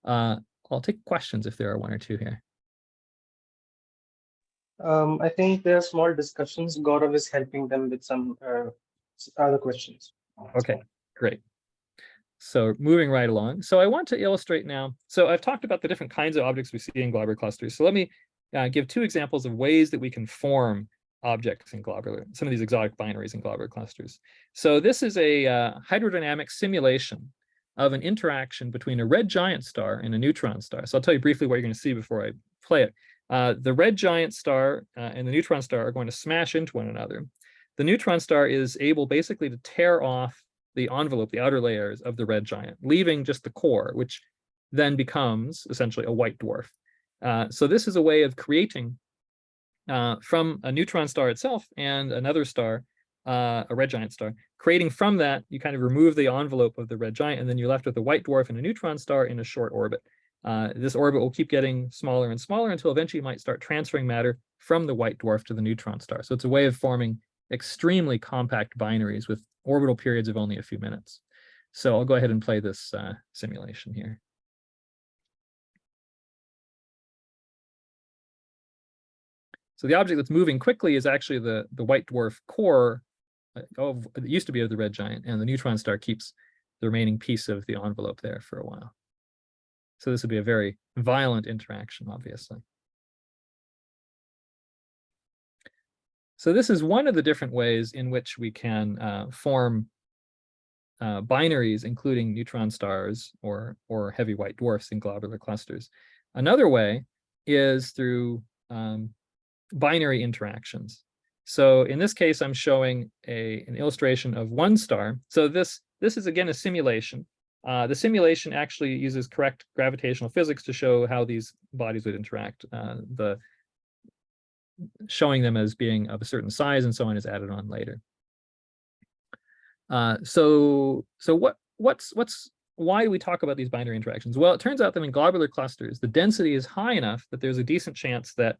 I'll take questions if there are one or two here. I think there are small discussions. Gaurav is helping them with some other questions. Okay, great. So moving right along. So I want to illustrate now. So I've talked about the different kinds of objects we see in globular clusters. So let me give two examples of ways that we can form objects in globular, some of these exotic binaries in globular clusters. So this is a hydrodynamic simulation of an interaction between a red giant star and a neutron star. So I'll tell you briefly what you're going to see before I play it. The red giant star and the neutron star are going to smash into one another. The neutron star is able basically to tear off the envelope, the outer layers of the red giant, leaving just the core, which then becomes essentially a white dwarf. So this is a way of creating from a neutron star itself and another star, a red giant star, creating from that, you kind of remove the envelope of the red giant, and then you're left with a white dwarf and a neutron star in a short orbit. This orbit will keep getting smaller and smaller until eventually you might start transferring matter from the white dwarf to the neutron star. So it's a way of forming extremely compact binaries with orbital periods of only a few minutes. So I'll go ahead and play this simulation here. So the object that's moving quickly is actually the white dwarf core of it used to be of the red giant, and the neutron star keeps the remaining piece of the envelope there for a while. So this would be a very violent interaction, obviously. So this is one of the different ways in which we can form binaries, including neutron stars or heavy white dwarfs in globular clusters. Another way is through binary interactions. So in this case, I'm showing an illustration of one star. So this is again a simulation. The simulation actually uses correct gravitational physics to show how these bodies would interact. Showing them as being of a certain size and so on is added on later. So why do we talk about these binary interactions? Well, it turns out that in globular clusters, the density is high enough that there's a decent chance that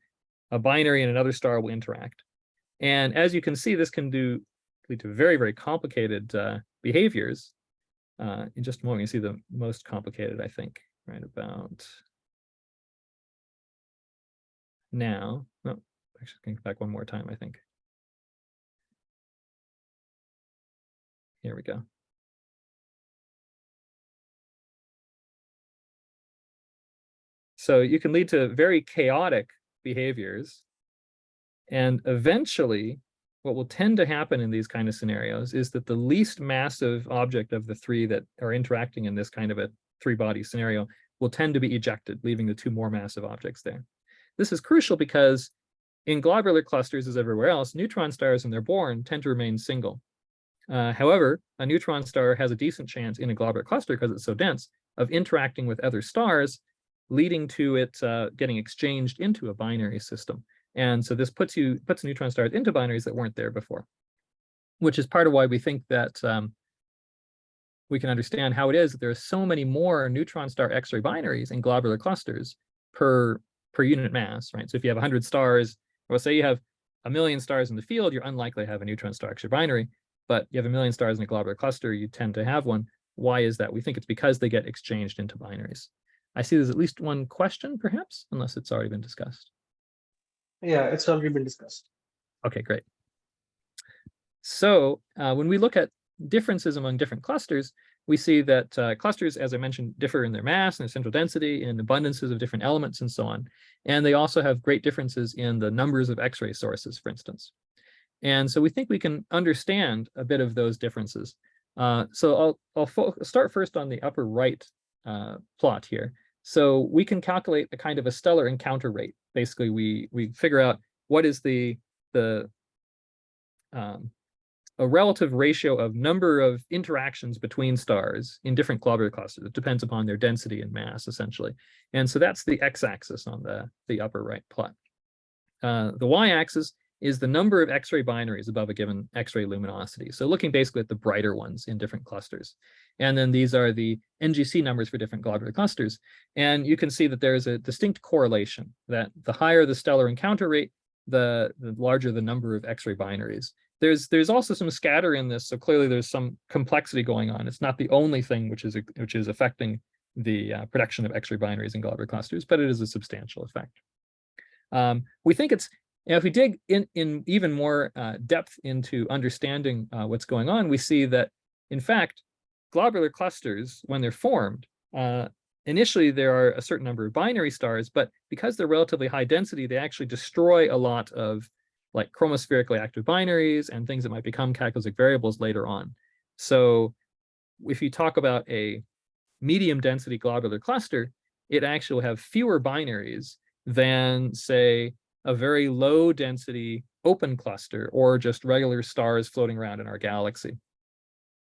a binary and another star will interact. And as you can see, this can lead to very, very complicated behaviors. In just a moment, you see the most complicated, I think, right about now. No, actually, going back one more time, I think. Here we go. So you can lead to very chaotic behaviors. And eventually, what will tend to happen in these kind of scenarios is that the least massive object of the three that are interacting in this kind of a three-body scenario will tend to be ejected, leaving the two more massive objects there. This is crucial because in globular clusters, as everywhere else, neutron stars when they're born tend to remain single. However, a neutron star has a decent chance in a globular cluster, because it's so dense, of interacting with other stars, leading to it getting exchanged into a binary system. And so this puts neutron stars into binaries that weren't there before, which is part of why we think that we can understand how it is that there are so many more neutron star X-ray binaries in globular clusters per unit mass, right? So if you have 100 stars, or say you have 1,000,000 stars in the field, you're unlikely to have a neutron star X-ray binary, but you have 1,000,000 stars in a globular cluster, you tend to have one. Why is that? We think it's because they get exchanged into binaries. I see there's at least one question, perhaps, unless it's already been discussed. Yeah, it's already been discussed. Okay, great. So when we look at differences among different clusters, we see that clusters, as I mentioned, differ in their mass and their central density and abundances of different elements and so on. And they also have great differences in the numbers of X-ray sources, for instance. And so we think we can understand a bit of those differences. So I'll start first on the upper right plot here. So we can calculate a kind of a stellar encounter rate. Basically, we figure out what is a relative ratio of number of interactions between stars in different globular clusters. It depends upon their density and mass, essentially. And so that's the x-axis on the upper right plot. The y-axis is the number of X-ray binaries above a given X-ray luminosity. So looking basically at the brighter ones in different clusters. And then these are the NGC numbers for different globular clusters. And you can see that there is a distinct correlation, that the higher the stellar encounter rate, the larger the number of X-ray binaries. There's also some scatter in this, so clearly there's some complexity going on. It's not the only thing which is affecting the production of X-ray binaries in globular clusters, but it is a substantial effect. We think it's, if we dig in even more depth into understanding what's going on, we see that, in fact, globular clusters, when they're formed, initially there are a certain number of binary stars, but because they're relatively high density, they actually destroy a lot of like chromospherically active binaries and things that might become cataclysmic variables later on. So if you talk about a medium density globular cluster, it actually will have fewer binaries than, say, a very low density open cluster or just regular stars floating around in our galaxy.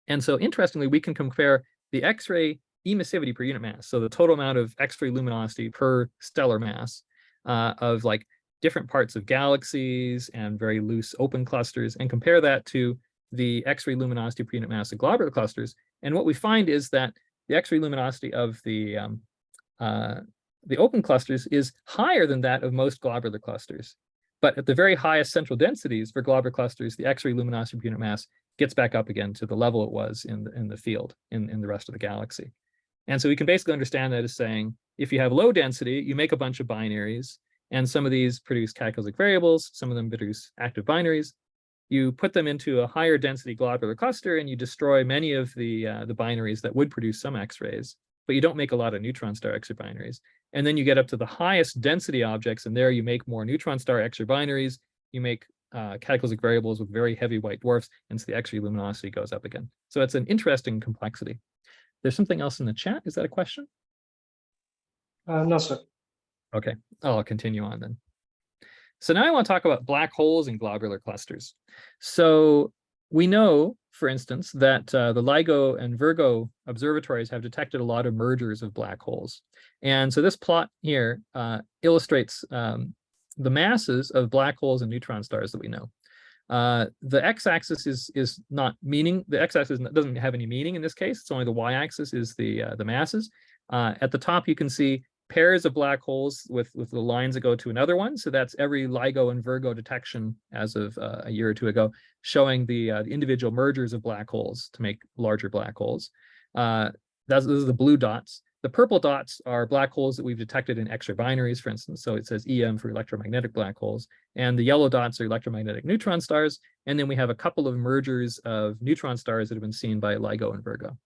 And so interestingly, we can compare the X-ray emissivity per unit mass, so the total amount of X-ray luminosity per stellar mass of like different parts of galaxies and very loose open clusters, and compare that to the X-ray luminosity per unit mass of globular clusters. And what we find is that the X-ray luminosity of the open clusters is higher than that of most globular clusters. But at the very highest central densities for globular clusters, the X-ray luminosity per unit mass gets back up again to the level it was in the field, in the rest of the galaxy. And so we can basically understand that as saying, if you have low density, you make a bunch of binaries, and some of these produce cataclysmic variables, some of them produce active binaries. You put them into a higher density globular cluster, and you destroy many of the binaries that would produce some X-rays, but you don't make a lot of neutron star X-ray binaries. And then you get up to the highest density objects, and there you make more neutron star X-ray binaries. You make cataclysmic variables with very heavy white dwarfs, and so the X-ray luminosity goes up again. So it's an interesting complexity. There's something else in the chat. Is that a question? No, sir. Okay, I'll continue on then. So now I want to talk about black holes in globular clusters. So we know, for instance, that the LIGO and Virgo observatories have detected a lot of mergers of black holes. And so this plot here illustrates the masses of black holes and neutron stars that we know. The x-axis is not meaning, the x-axis doesn't have any meaning in this case. It's only the y-axis is the masses. At the top, you can see pairs of black holes with the lines that go to another one. So that's every LIGO and Virgo detection as of a year or two ago, showing the individual mergers of black holes to make larger black holes. Those are the blue dots. The purple dots are black holes that we've detected in X-ray binaries, for instance. So it says EM for electromagnetic black holes. And the yellow dots are electromagnetic neutron stars. And then we have a couple of mergers of neutron stars that have been seen by LIGO and Virgo.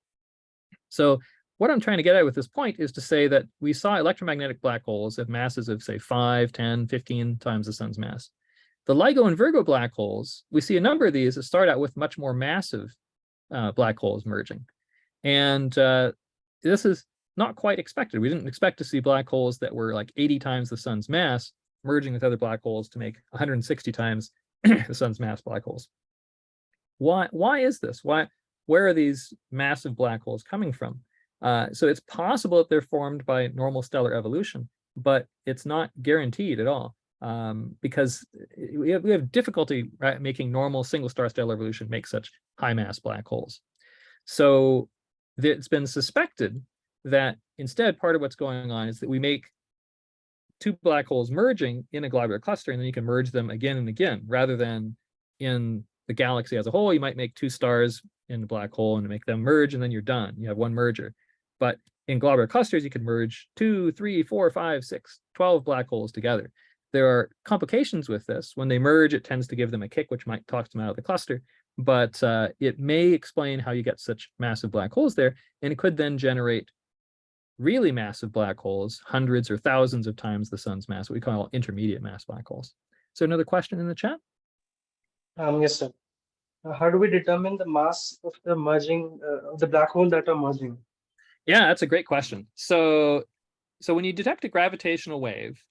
So what I'm trying to get at with this point is to say that we saw electromagnetic black holes at masses of, say, 5, 10, 15 times the sun's mass. The LIGO and Virgo black holes, we see a number of these that start out with much more massive black holes merging. And this is not quite expected. We didn't expect to see black holes that were like 80 times the sun's mass merging with other black holes to make 160 times the sun's mass black holes. Why is this? Where are these massive black holes coming from? So it's possible that they're formed by normal stellar evolution, but it's not guaranteed at all, because we have difficulty making normal single star stellar evolution make such high mass black holes. So it's been suspected that instead part of what's going on is that we make two black holes merging in a globular cluster, and then you can merge them again and again, rather than in the galaxy as a whole. You might make two stars in a black hole and make them merge, and then you're done. You have one merger. But in globular clusters, you can merge 2, 3, 4, 5, 6, 12 black holes together. There are complications with this. When they merge, it tends to give them a kick, which might toss them out of the cluster. But it may explain how you get such massive black holes there, and it could then generate really massive black holes, hundreds or thousands of times the sun's mass, what we call intermediate mass black holes. So another question in the chat? Yes, sir. How do we determine the mass of the merging, of the black hole that are merging? Yeah, that's a great question. So when you detect a gravitational wave,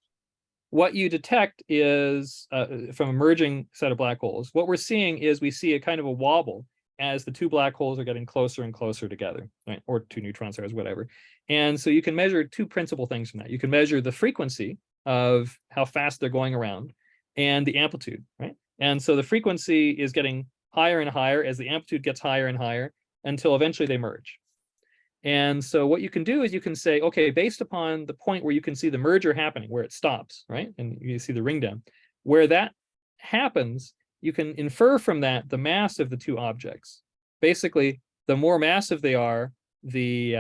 what you detect is from a merging set of black holes, what we're seeing is we see a kind of a wobble as the two black holes are getting closer and closer together, right? Or two neutron stars, whatever. And so you can measure two principal things from that. You can measure the frequency of how fast they're going around and the amplitude, right? And so the frequency is getting higher and higher as the amplitude gets higher and higher until eventually they merge. And so what you can do is you can say, okay, based upon the point where you can see the merger happening, where it stops, right? And you see the ring down, where that happens, you can infer from that the mass of the two objects. Basically, the more massive they are, the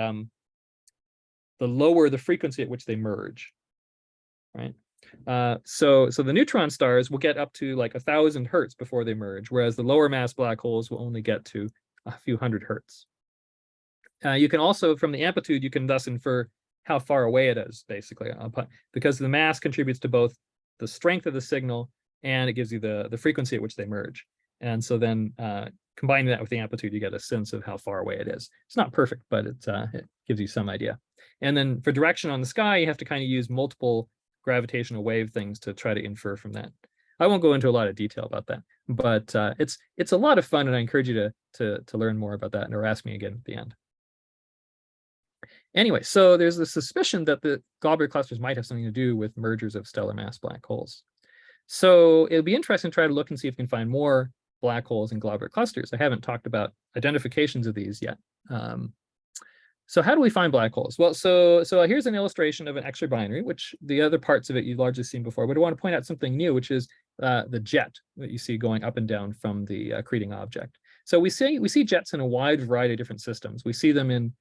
lower the frequency at which they merge, right? So the neutron stars will get up to like 1,000 hertz before they merge, whereas the lower mass black holes will only get to a few hundred hertz. You can also, from the amplitude, you can thus infer how far away it is, basically, because the mass contributes to both the strength of the signal and it gives you the frequency at which they merge. And so then combining that with the amplitude, you get a sense of how far away it is. It's not perfect, but it gives you some idea. And then for direction on the sky, you have to kind of use multiple gravitational wave things to try to infer from that. I won't go into a lot of detail about that, but it's a lot of fun, and I encourage you to learn more about that or ask me again at the end. Anyway, so there's the suspicion that the globular clusters might have something to do with mergers of stellar mass black holes. So it'll be interesting to try to look and see if we can find more black holes in globular clusters. I haven't talked about identifications of these yet. So how do we find black holes? Well, so here's an illustration of an X-ray binary, which the other parts of it you've largely seen before, but I want to point out something new, which is the jet that you see going up and down from the accreting object. So we see jets in a wide variety of different systems. We see them in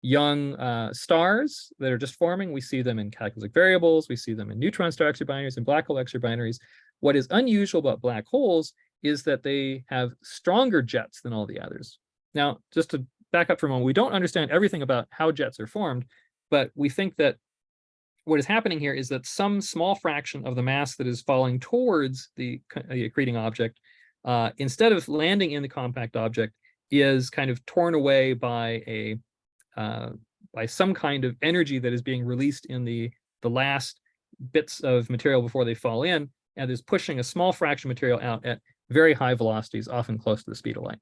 young stars that are just forming. We see them in cataclysmic variables. We see them in neutron star X-ray binaries and black hole X-ray binaries. What is unusual about black holes is that they have stronger jets than all the others. Now, just to back up for a moment, we don't understand everything about how jets are formed, but we think that what is happening here is that some small fraction of the mass that is falling towards the accreting object, instead of landing in the compact object, is kind of torn away by some kind of energy that is being released in the last bits of material before they fall in, and is pushing a small fraction of material out at very high velocities, often close to the speed of light.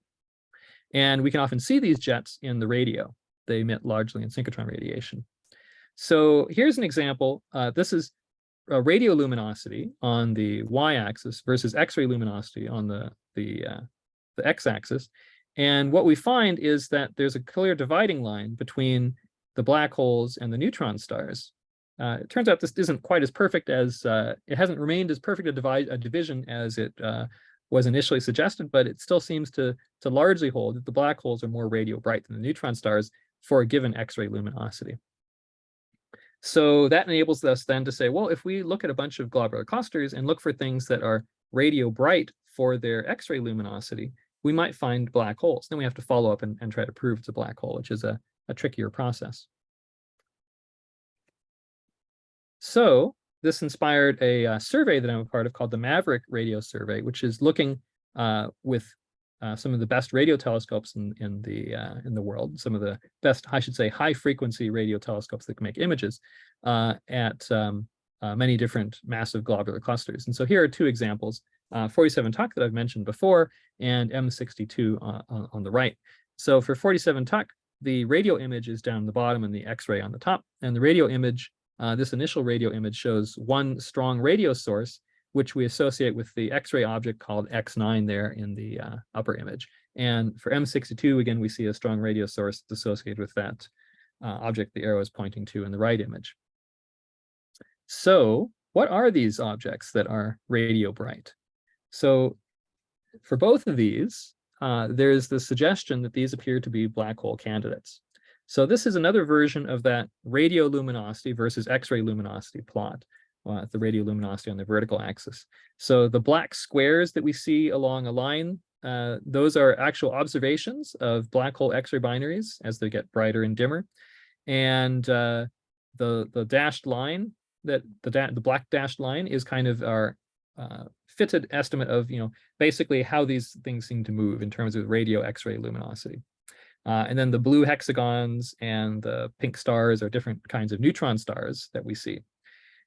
And we can often see these jets in the radio. They emit largely in synchrotron radiation. So here's an example. This is a radioluminosity on the y-axis versus X-ray luminosity on the x-axis. And what we find is that there's a clear dividing line between the black holes and the neutron stars. It turns out this isn't quite as perfect as, it hasn't remained as perfect a division as it was initially suggested, but it still seems to largely hold that the black holes are more radio bright than the neutron stars for a given X-ray luminosity. So that enables us then to say, well, if we look at a bunch of globular clusters and look for things that are radio bright for their X-ray luminosity, we might find black holes. Then we have to follow up and try to prove it's a black hole, which is a trickier process. So this inspired a survey that I'm a part of called the Maverick Radio Survey, which is looking with some of the best radio telescopes in the world, some of the best, I should say, high frequency radio telescopes that can make images at many different massive globular clusters. And so here are two examples, 47 Tuc that I've mentioned before, and M62 on the right. So for 47 Tuc, the radio image is down the bottom and the X-ray on the top. And the radio image, this initial radio image shows one strong radio source, which we associate with the X-ray object called X9 there in the upper image. And for M62, again, we see a strong radio source associated with that object the arrow is pointing to in the right image. So what are these objects that are radio bright? So for both of these, there's the suggestion that these appear to be black hole candidates. So this is another version of that radio luminosity versus X-ray luminosity plot, the radio luminosity on the vertical axis. So the black squares that we see along a line, those are actual observations of black hole X-ray binaries as they get brighter and dimmer. And the dashed line, the black dashed line is kind of our fitted estimate of, basically how these things seem to move in terms of radio X-ray luminosity. And then the blue hexagons and the pink stars are different kinds of neutron stars that we see.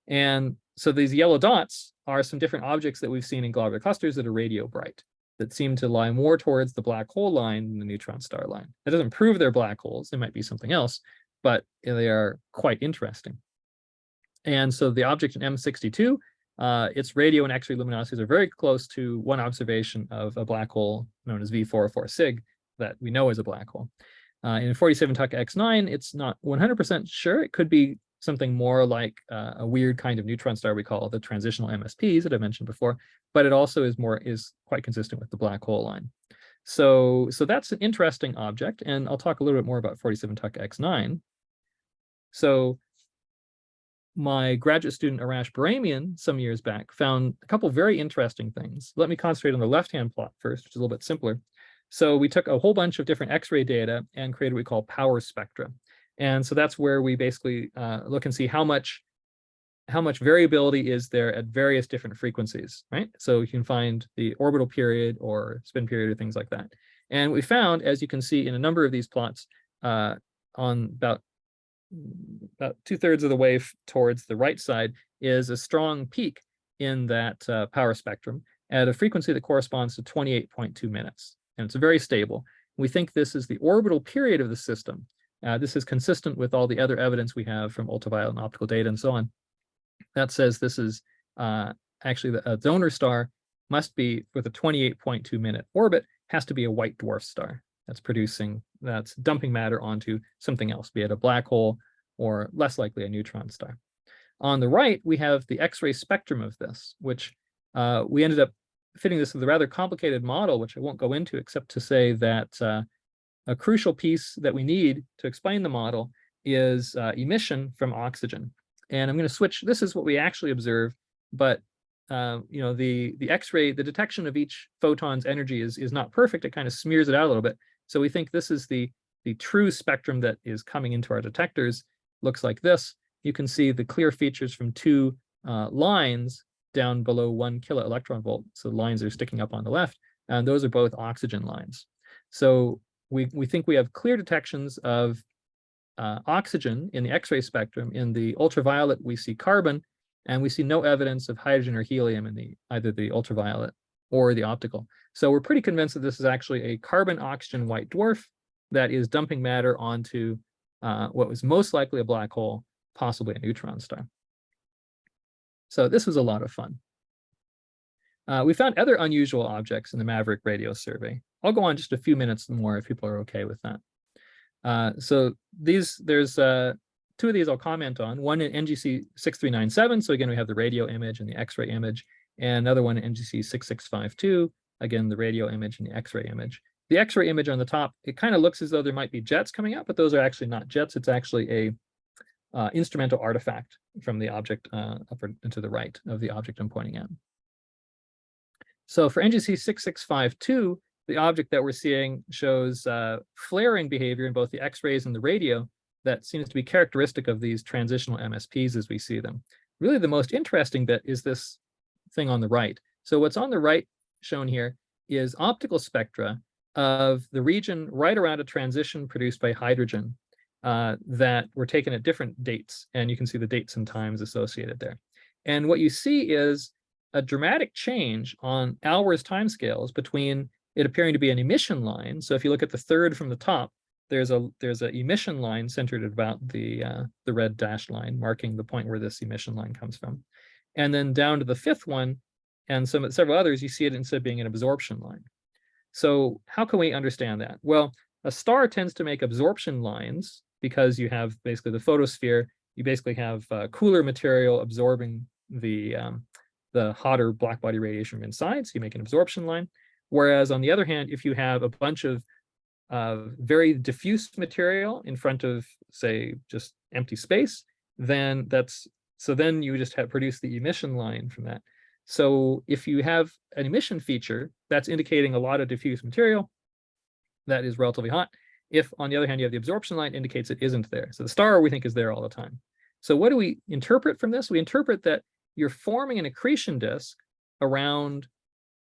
And so these yellow dots are some different objects that we've seen in globular clusters that are radio bright, that seem to lie more towards the black hole line than the neutron star line. That doesn't prove they're black holes. They might be something else, but they are quite interesting. And so the object in M62, its radio and X-ray luminosities are very close to one observation of a black hole known as V404 Sig that we know is a black hole. In 47 Tuc X9, it's not 100% sure. It could be something more like a weird kind of neutron star we call the transitional MSPs that I mentioned before, but it also is quite consistent with the black hole line. So that's an interesting object, and I'll talk a little bit more about 47 Tuc X9. So my graduate student Arash Baramian some years back found a couple very interesting things. Let me concentrate on the left-hand plot first, which is a little bit simpler. So we took a whole bunch of different X-ray data and created what we call power spectra. And so that's where we basically look and see how much variability is there at various different frequencies, right? So you can find the orbital period or spin period or things like that. And we found, as you can see in a number of these plots, on about 2/3 of the way towards the right side is a strong peak in that power spectrum at a frequency that corresponds to 28.2 minutes. And it's very stable. We think this is the orbital period of the system. This is consistent with all the other evidence we have from ultraviolet and optical data and so on. That says this is actually a donor star must be, with a 28.2 minute orbit, has to be a white dwarf star that's dumping matter onto something else, be it a black hole or less likely a neutron star. On the right, we have the X-ray spectrum of this, which we ended up fitting this with a rather complicated model, which I won't go into except to say that a crucial piece that we need to explain the model is emission from oxygen. And I'm going to switch. This is what we actually observe, but the X-ray, the detection of each photon's energy is not perfect. It kind of smears it out a little bit. So we think this is the true spectrum that is coming into our detectors. Looks like this. You can see the clear features from two lines down below 1 kilo electron volt. So the lines are sticking up on the left, and those are both oxygen lines. So we think we have clear detections of oxygen in the X-ray spectrum. In the ultraviolet, we see carbon, and we see no evidence of hydrogen or helium in either the ultraviolet or the optical. So we're pretty convinced that this is actually a carbon-oxygen white dwarf that is dumping matter onto what was most likely a black hole, possibly a neutron star. So this was a lot of fun. We found other unusual objects in the Maverick radio survey. I'll go on just a few minutes more if people are okay with that. So there's two of these I'll comment on. One in NGC 6397. So again, we have the radio image and the X-ray image, and another one in NGC 6652. Again, the radio image and the X-ray image. The X-ray image on the top, it kind of looks as though there might be jets coming up, but those are actually not jets. It's actually a instrumental artifact from the object up and to the right of the object I'm pointing at. So for NGC 6652, the object that we're seeing shows flaring behavior in both the X-rays and the radio that seems to be characteristic of these transitional MSPs as we see them. really the most interesting bit is this thing on the right. So what's on the right shown here is optical spectra of the region right around a transition produced by hydrogen that were taken at different dates. And you can see the dates and times associated there. And what you see is a dramatic change on hours timescales between it appearing to be an emission line. So if you look at the third from the top, there's an emission line centered at about the red dashed line, marking the point where this emission line comes from. And then down to the fifth one, and several others, you see it instead of being an absorption line. So how can we understand that? Well, a star tends to make absorption lines because you have basically the photosphere. You basically have cooler material absorbing the hotter black body radiation from inside, so you make an absorption line. Whereas on the other hand, if you have a bunch of very diffuse material in front of, say, just empty space, then then you just produce the emission line from that. So if you have an emission feature, that's indicating a lot of diffuse material that is relatively hot. If, on the other hand, you have the absorption line, indicates it isn't there. So the star, we think, is there all the time. So what do we interpret from this? We interpret that you're forming an accretion disk around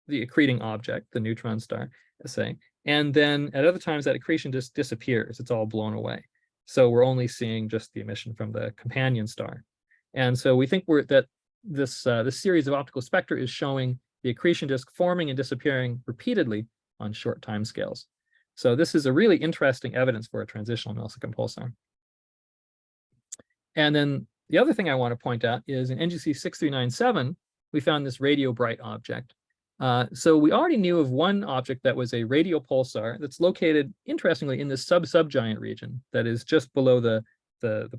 the accreting object, the neutron star, say, and then at other times that accretion disk disappears. It's all blown away. So we're only seeing just the emission from the companion star. And so we think that this series of optical spectra is showing the accretion disk forming and disappearing repeatedly on short time scales. So this is a really interesting evidence for a transitional millisecond pulsar. And then the other thing I want to point out is in NGC 6397, we found this radio bright object. So we already knew of one object that was a radio pulsar that's located, interestingly, in the sub-subgiant region that is just below the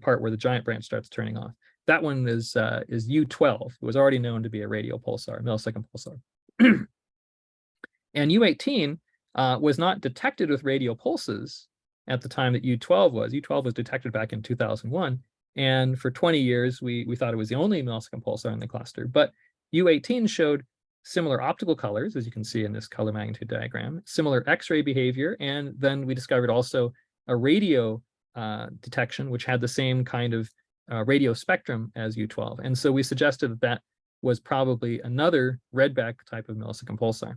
part where the giant branch starts turning off. That one is U12. It was already known to be a radio pulsar, millisecond pulsar. And U18 was not detected with radio pulses at the time that U12 was. U12 was detected back in 2001. And for 20 years, we thought it was the only millisecond pulsar in the cluster. But U18 showed similar optical colors, as you can see in this color magnitude diagram, similar X-ray behavior, and then we discovered also a radio detection, which had the same kind of radio spectrum as U12. And so we suggested that that was probably another redback type of millisecond pulsar.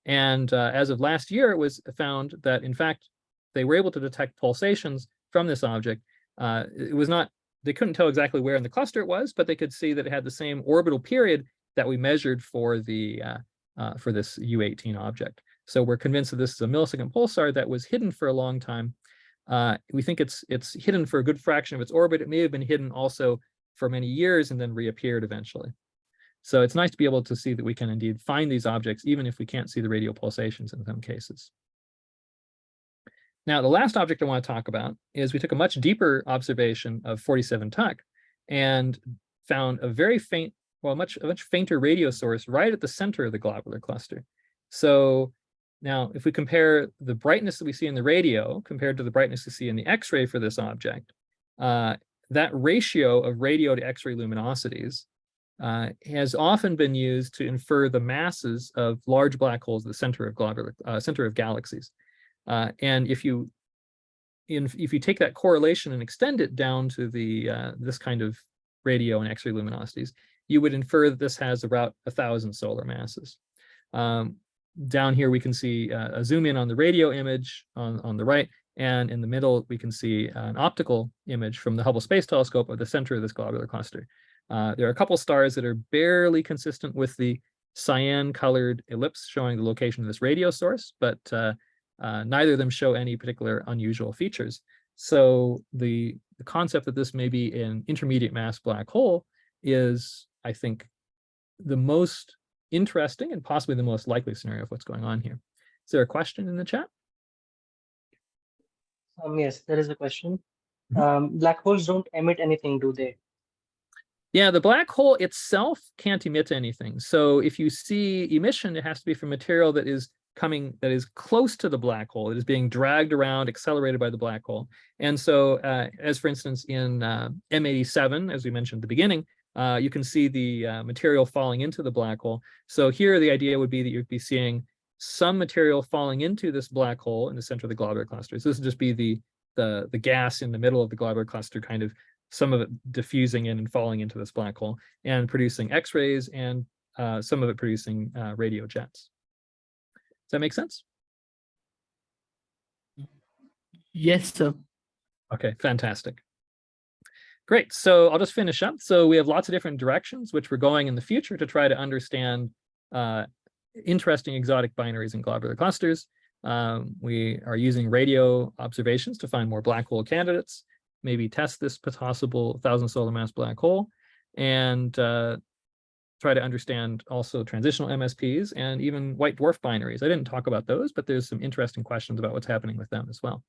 And as of last year, it was found that, in fact, they were able to detect pulsations from this object. They couldn't tell exactly where in the cluster it was, but they could see that it had the same orbital period that we measured for for this U18 object. So we're convinced that this is a millisecond pulsar that was hidden for a long time. We think it's hidden for a good fraction of its orbit. It may have been hidden also for many years and then reappeared eventually. So it's nice to be able to see that we can indeed find these objects, even if we can't see the radio pulsations in some cases. Now, the last object I want to talk about is we took a much deeper observation of 47 Tuc and found a very faint, well, a much fainter radio source right at the center of the globular cluster. So now, if we compare the brightness that we see in the radio compared to the brightness we see in the X-ray for this object, that ratio of radio to X-ray luminosities has often been used to infer the masses of large black holes at the center of center of galaxies. And if you take that correlation and extend it down to this kind of radio and X-ray luminosities, you would infer that this has about 1,000 solar masses. Down here, we can see a zoom in on the radio image on the right, and in the middle, we can see an optical image from the Hubble Space Telescope of the center of this globular cluster. There are a couple stars that are barely consistent with the cyan-colored ellipse showing the location of this radio source, but neither of them show any particular unusual features. So the concept that this may be an intermediate mass black hole is, I think, the most interesting and possibly the most likely scenario of what's going on here. Is there a question in the chat? Yes, there is a question. Black holes don't emit anything, do they? Yeah, the black hole itself can't emit anything. So if you see emission, it has to be from material that is close to the black hole. It is being dragged around, accelerated by the black hole. And so, as for instance, in M87, as we mentioned at the beginning, you can see the material falling into the black hole. So here, the idea would be that you'd be seeing some material falling into this black hole in the center of the globular cluster. So this would just be the gas in the middle of the globular cluster kind of some of it diffusing in and falling into this black hole and producing X-rays, and some of it producing radio jets. Does that make sense? Yes, sir. Okay, fantastic. Great. So I'll just finish up. So we have lots of different directions which we're going in the future to try to understand interesting exotic binaries and globular clusters. We are using radio observations to find more black hole candidates, maybe test this possible 1,000 solar mass black hole, and try to understand also transitional MSPs and even white dwarf binaries. I didn't talk about those, but there's some interesting questions about what's happening with them as well.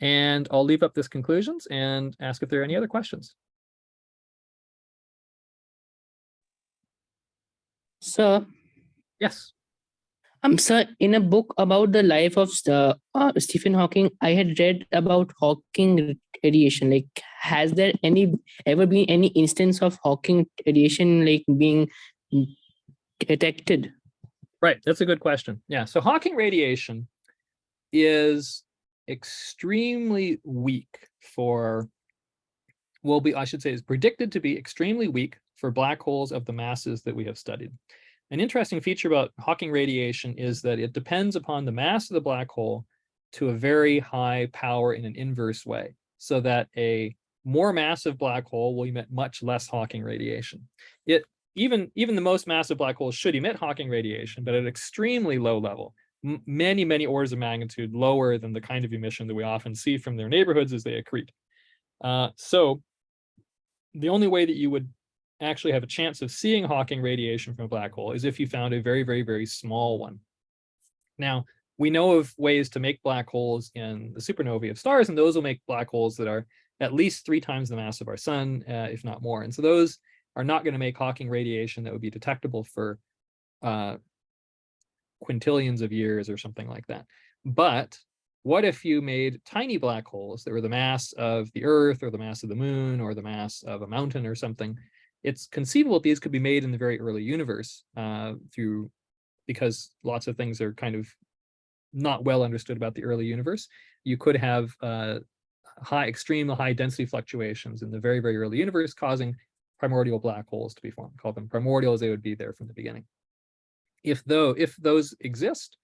And I'll leave up this conclusions and ask if there are any other questions. Sir, Yes. sir, in a book about the life of Stephen Hawking, I had read about Hawking radiation. Like, has there ever been any instance of Hawking radiation like being detected? Right, that's a good question. Yeah, so Hawking radiation is extremely weak for, I should say, is predicted to be extremely weak for black holes of the masses that we have studied. An interesting feature about Hawking radiation is that it depends upon the mass of the black hole to a very high power in an inverse way, so that a more massive black hole will emit much less Hawking radiation. Even the most massive black holes should emit Hawking radiation, but at an extremely low level, many orders of magnitude lower than the kind of emission that we often see from their neighborhoods as they accrete. So the only way that you would actually have a chance of seeing Hawking radiation from a black hole is if you found a very small one. Now, we know of ways to make black holes in the supernovae of stars, and those will make black holes that are at least 3 times the mass of our sun, if not more. And so those are not going to make Hawking radiation that would be detectable for quintillions of years or something like that. But what if you made tiny black holes that were the mass of the Earth or the mass of the moon or the mass of a mountain or something? It's conceivable that these could be made in the very early universe because lots of things are kind of not well understood about the early universe. You could have extremely high density fluctuations in the very early universe, causing primordial black holes to be formed. Call them primordial, as they would be there from the beginning. If those exist,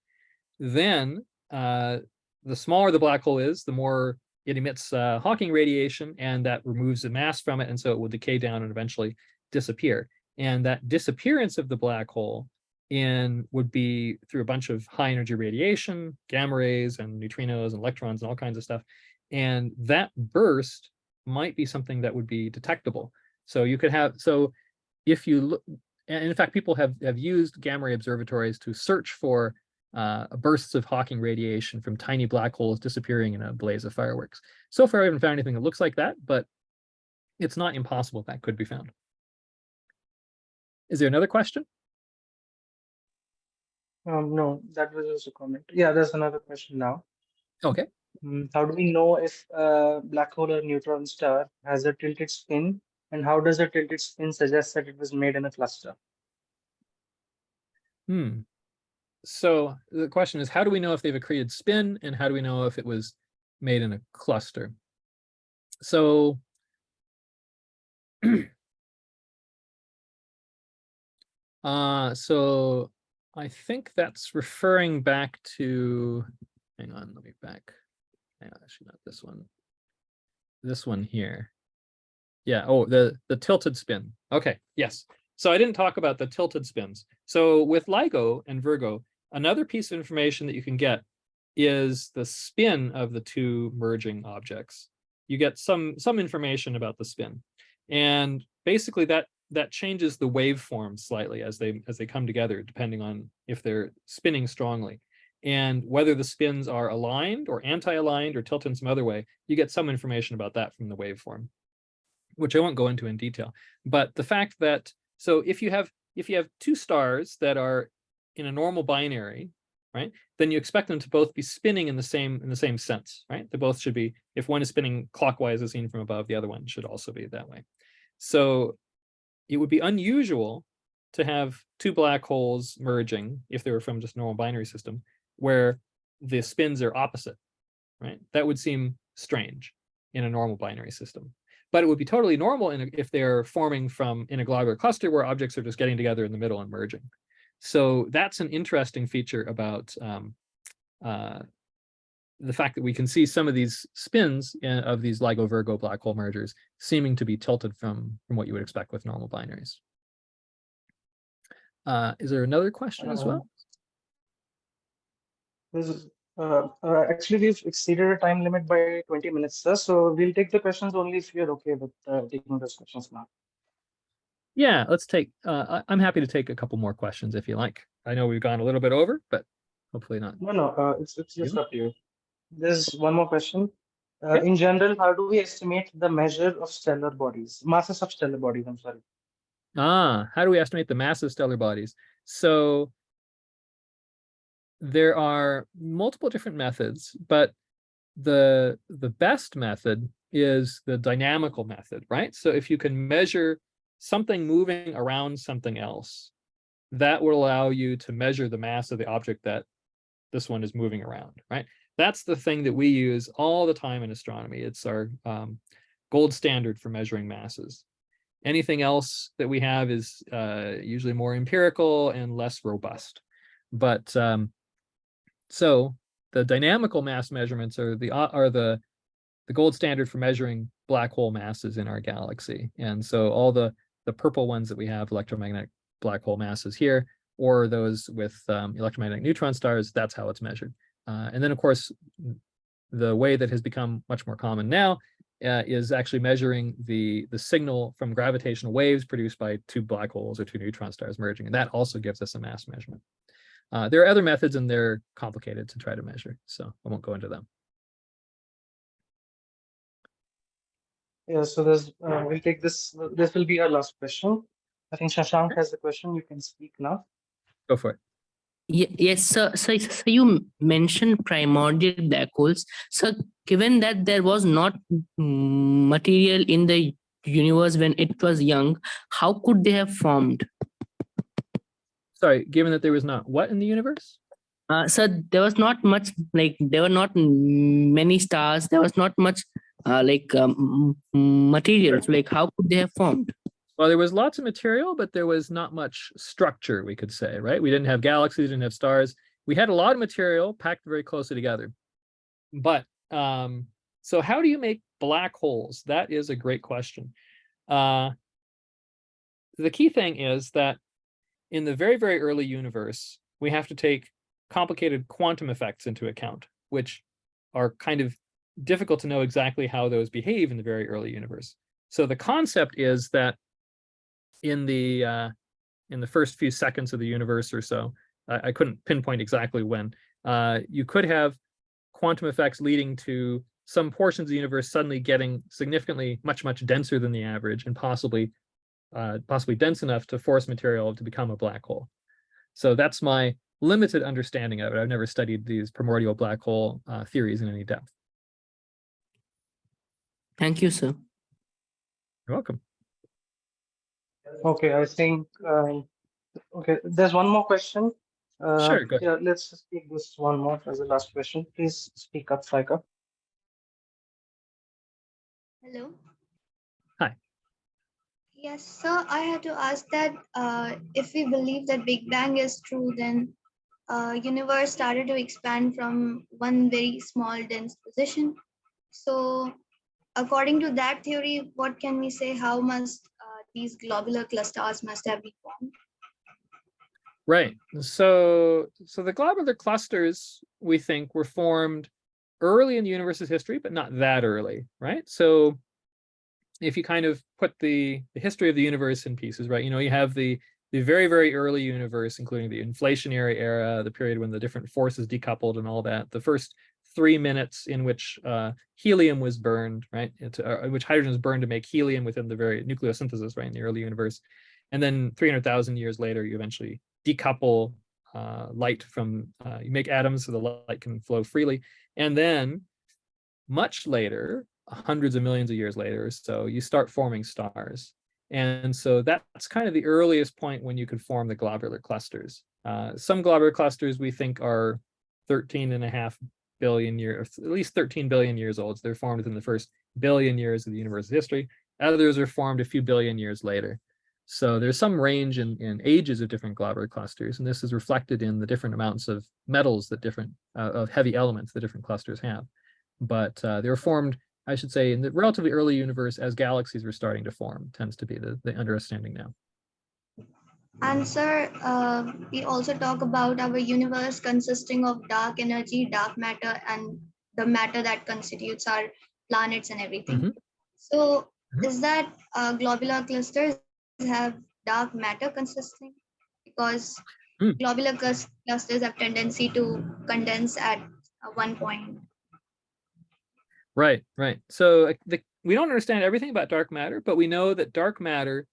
then the smaller the black hole is, the more it emits Hawking radiation, and that removes the mass from it, and so it will decay down and eventually disappear. And that disappearance of the black hole would be through a bunch of high energy radiation, gamma rays and neutrinos and electrons and all kinds of stuff. And that burst might be something that would be detectable. So you could have, if you look, and in fact, people have used gamma ray observatories to search for bursts of Hawking radiation from tiny black holes disappearing in a blaze of fireworks. So far, I haven't found anything that looks like that, but it's not impossible that could be found. Is there another question? No, that was just a comment. Yeah, there's another question now. Okay. How do we know if a black hole or neutron star has a tilted spin, and how does a tilted spin suggest that it was made in a cluster? So the question is, how do we know if they've accreted spin, and how do we know if it was made in a cluster? So so I think that's referring back to, hang on, let me back. Hang on, actually not this one. This one here. Yeah, oh, the tilted spin. Okay, yes. So I didn't talk about the tilted spins. So with LIGO and Virgo, another piece of information that you can get is the spin of the two merging objects. You get some information about the spin. And basically that changes the waveform slightly as they come together, depending on if they're spinning strongly. And whether the spins are aligned or anti-aligned or tilted in some other way, you get some information about that from the waveform, which I won't go into in detail. But the fact that, so if you have two stars that are in a normal binary, right, then you expect them to both be spinning in the same sense, right? They both should be, if one is spinning clockwise as seen from above, the other one should also be that way. So it would be unusual to have two black holes merging if they were from just a normal binary system where the spins are opposite, right? That would seem strange. in a normal binary system. But it would be totally normal if they're forming in a globular cluster where objects are just getting together in the middle and merging. So that's an interesting feature about the fact that we can see some of these spins of these LIGO-Virgo black hole mergers seeming to be tilted from what you would expect with normal binaries. Is there another question as well? Actually, we've exceeded a time limit by 20 minutes, sir. So we'll take the questions only if you're okay with taking those questions now. Yeah, let's take, I'm happy to take a couple more questions if you like. I know we've gone a little bit over, but hopefully not. No, it's just up to you. There's one more question. Yeah. In general, how do we estimate the measure of stellar bodies, masses of stellar bodies? I'm sorry. How do we estimate the mass of stellar bodies? So there are multiple different methods, but the best method is the dynamical method, right? So if you can measure something moving around something else, that will allow you to measure the mass of the object that this one is moving around, right? That's the thing that we use all the time in astronomy. It's our gold standard for measuring masses. Anything else that we have is usually more empirical and less robust. But so the dynamical mass measurements are the gold standard for measuring black hole masses in our galaxy. And so all the purple ones that we have, electromagnetic black hole masses here, or those with electromagnetic neutron stars, that's how it's measured. And then, of course, the way that has become much more common now is actually measuring the signal from gravitational waves produced by two black holes or two neutron stars merging. And that also gives us a mass measurement. There are other methods, and they're complicated to try to measure, so I won't go into them. Yeah, so we'll take this. This will be our last question. I think Shashank has the question. You can speak now. Go for it. Yes, sir. So you mentioned primordial black holes. So given that there was not material in the universe when it was young, how could they have formed? Sorry, given that there was not what in the universe? So there was not much, like there were not many stars. There was not much material. So, like, how could they have formed? Well, there was lots of material, but there was not much structure, we could say, right? We didn't have galaxies, didn't have stars. We had a lot of material packed very closely together. But so how do you make black holes? That is a great question. The key thing is that in the very, very early universe, we have to take complicated quantum effects into account, which are kind of difficult to know exactly how those behave in the very early universe. So the concept is that in the first few seconds of the universe or so, I couldn't pinpoint exactly when, you could have quantum effects leading to some portions of the universe suddenly getting significantly much denser than the average, and possibly dense enough to force material to become a black hole. So that's my limited understanding of it. I've never studied these primordial black hole theories in any depth. Thank you, sir. You're welcome. Okay, I think okay. There's one more question. Sure, go ahead. Yeah, let's just take this one more as the last question. Please speak up, Heinke. Hello. Hi. Yes, so I had to ask that if we believe that Big Bang is true, then universe started to expand from one very small dense position. So according to that theory, what can we say? How must these globular clusters must have been formed? Right. So the globular clusters, we think, were formed early in the universe's history, but not that early, right? So if you kind of put the history of the universe in pieces, right? You have the very, very early universe, including the inflationary era, the period when the different forces decoupled and all that, the first 3 minutes in which helium was burned, right? In which hydrogen was burned to make helium within the very nucleosynthesis, right, in the early universe. And then 300,000 years later, you eventually decouple light from, you make atoms so the light can flow freely. And then much later, hundreds of millions of years later, so you start forming stars. And so that's kind of the earliest point when you could form the globular clusters. Some globular clusters we think are 13.5 billion years, at least 13 billion years old. So they're formed within the first billion years of the universe's history. Others are formed a few billion years later. So there's some range in ages of different globular clusters, and this is reflected in the different amounts of metals that different of heavy elements that different clusters have. But they were formed, I should say, in the relatively early universe as galaxies were starting to form, tends to be the understanding now. And sir, we also talk about our universe consisting of dark energy, dark matter, and the matter that constitutes our planets and everything. Mhm. So Mhm. is that globular clusters have dark matter consisting? Because globular clusters have tendency to condense at one point. Right, right. So we don't understand everything about dark matter, but we know that dark matter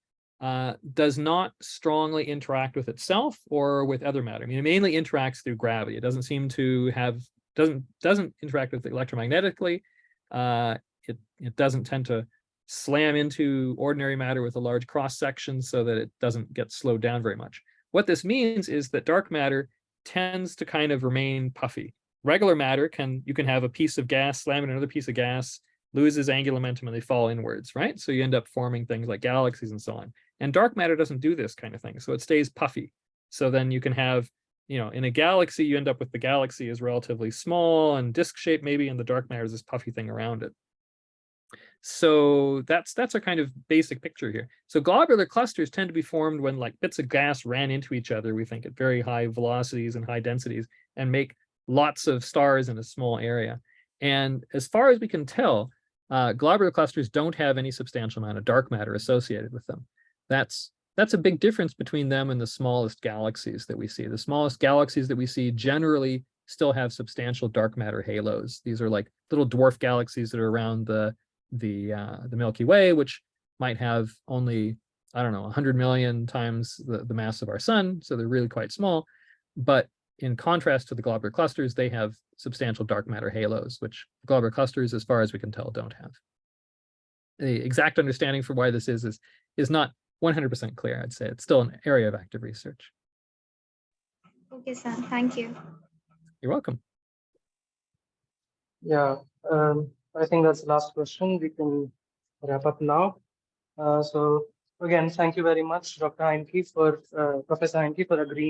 does not strongly interact with itself or with other matter. I mean, it mainly interacts through gravity. It doesn't seem to have doesn't interact with it electromagnetically. It doesn't tend to slam into ordinary matter with a large cross section so that it doesn't get slowed down very much. What this means is that dark matter tends to kind of remain puffy. Regular matter you can have a piece of gas slam into another piece of gas, loses angular momentum, and they fall inwards, right? So you end up forming things like galaxies and so on. And dark matter doesn't do this kind of thing, so it stays puffy. So then you can have, in a galaxy, you end up with the galaxy is relatively small and disc shaped maybe, and the dark matter is this puffy thing around it. So that's a kind of basic picture here. So globular clusters tend to be formed when like bits of gas ran into each other, we think, at very high velocities and high densities, and make lots of stars in a small area. And as far as we can tell, globular clusters don't have any substantial amount of dark matter associated with them. That's a big difference between them and the smallest galaxies that we see. The smallest galaxies that we see generally still have substantial dark matter halos. These are like little dwarf galaxies that are around the Milky Way, which might have only, I don't know, 100 million times the mass of our sun. So they're really quite small. But in contrast to the globular clusters, they have substantial dark matter halos, which globular clusters, as far as we can tell, don't have. The exact understanding for why this is not 100% clear, I'd say. It's still an area of active research. Okay, sir. Thank you. You're welcome. Yeah, I think that's the last question. We can wrap up now. So again, thank you very much, Dr. Heinke, Professor Heinke, for agreeing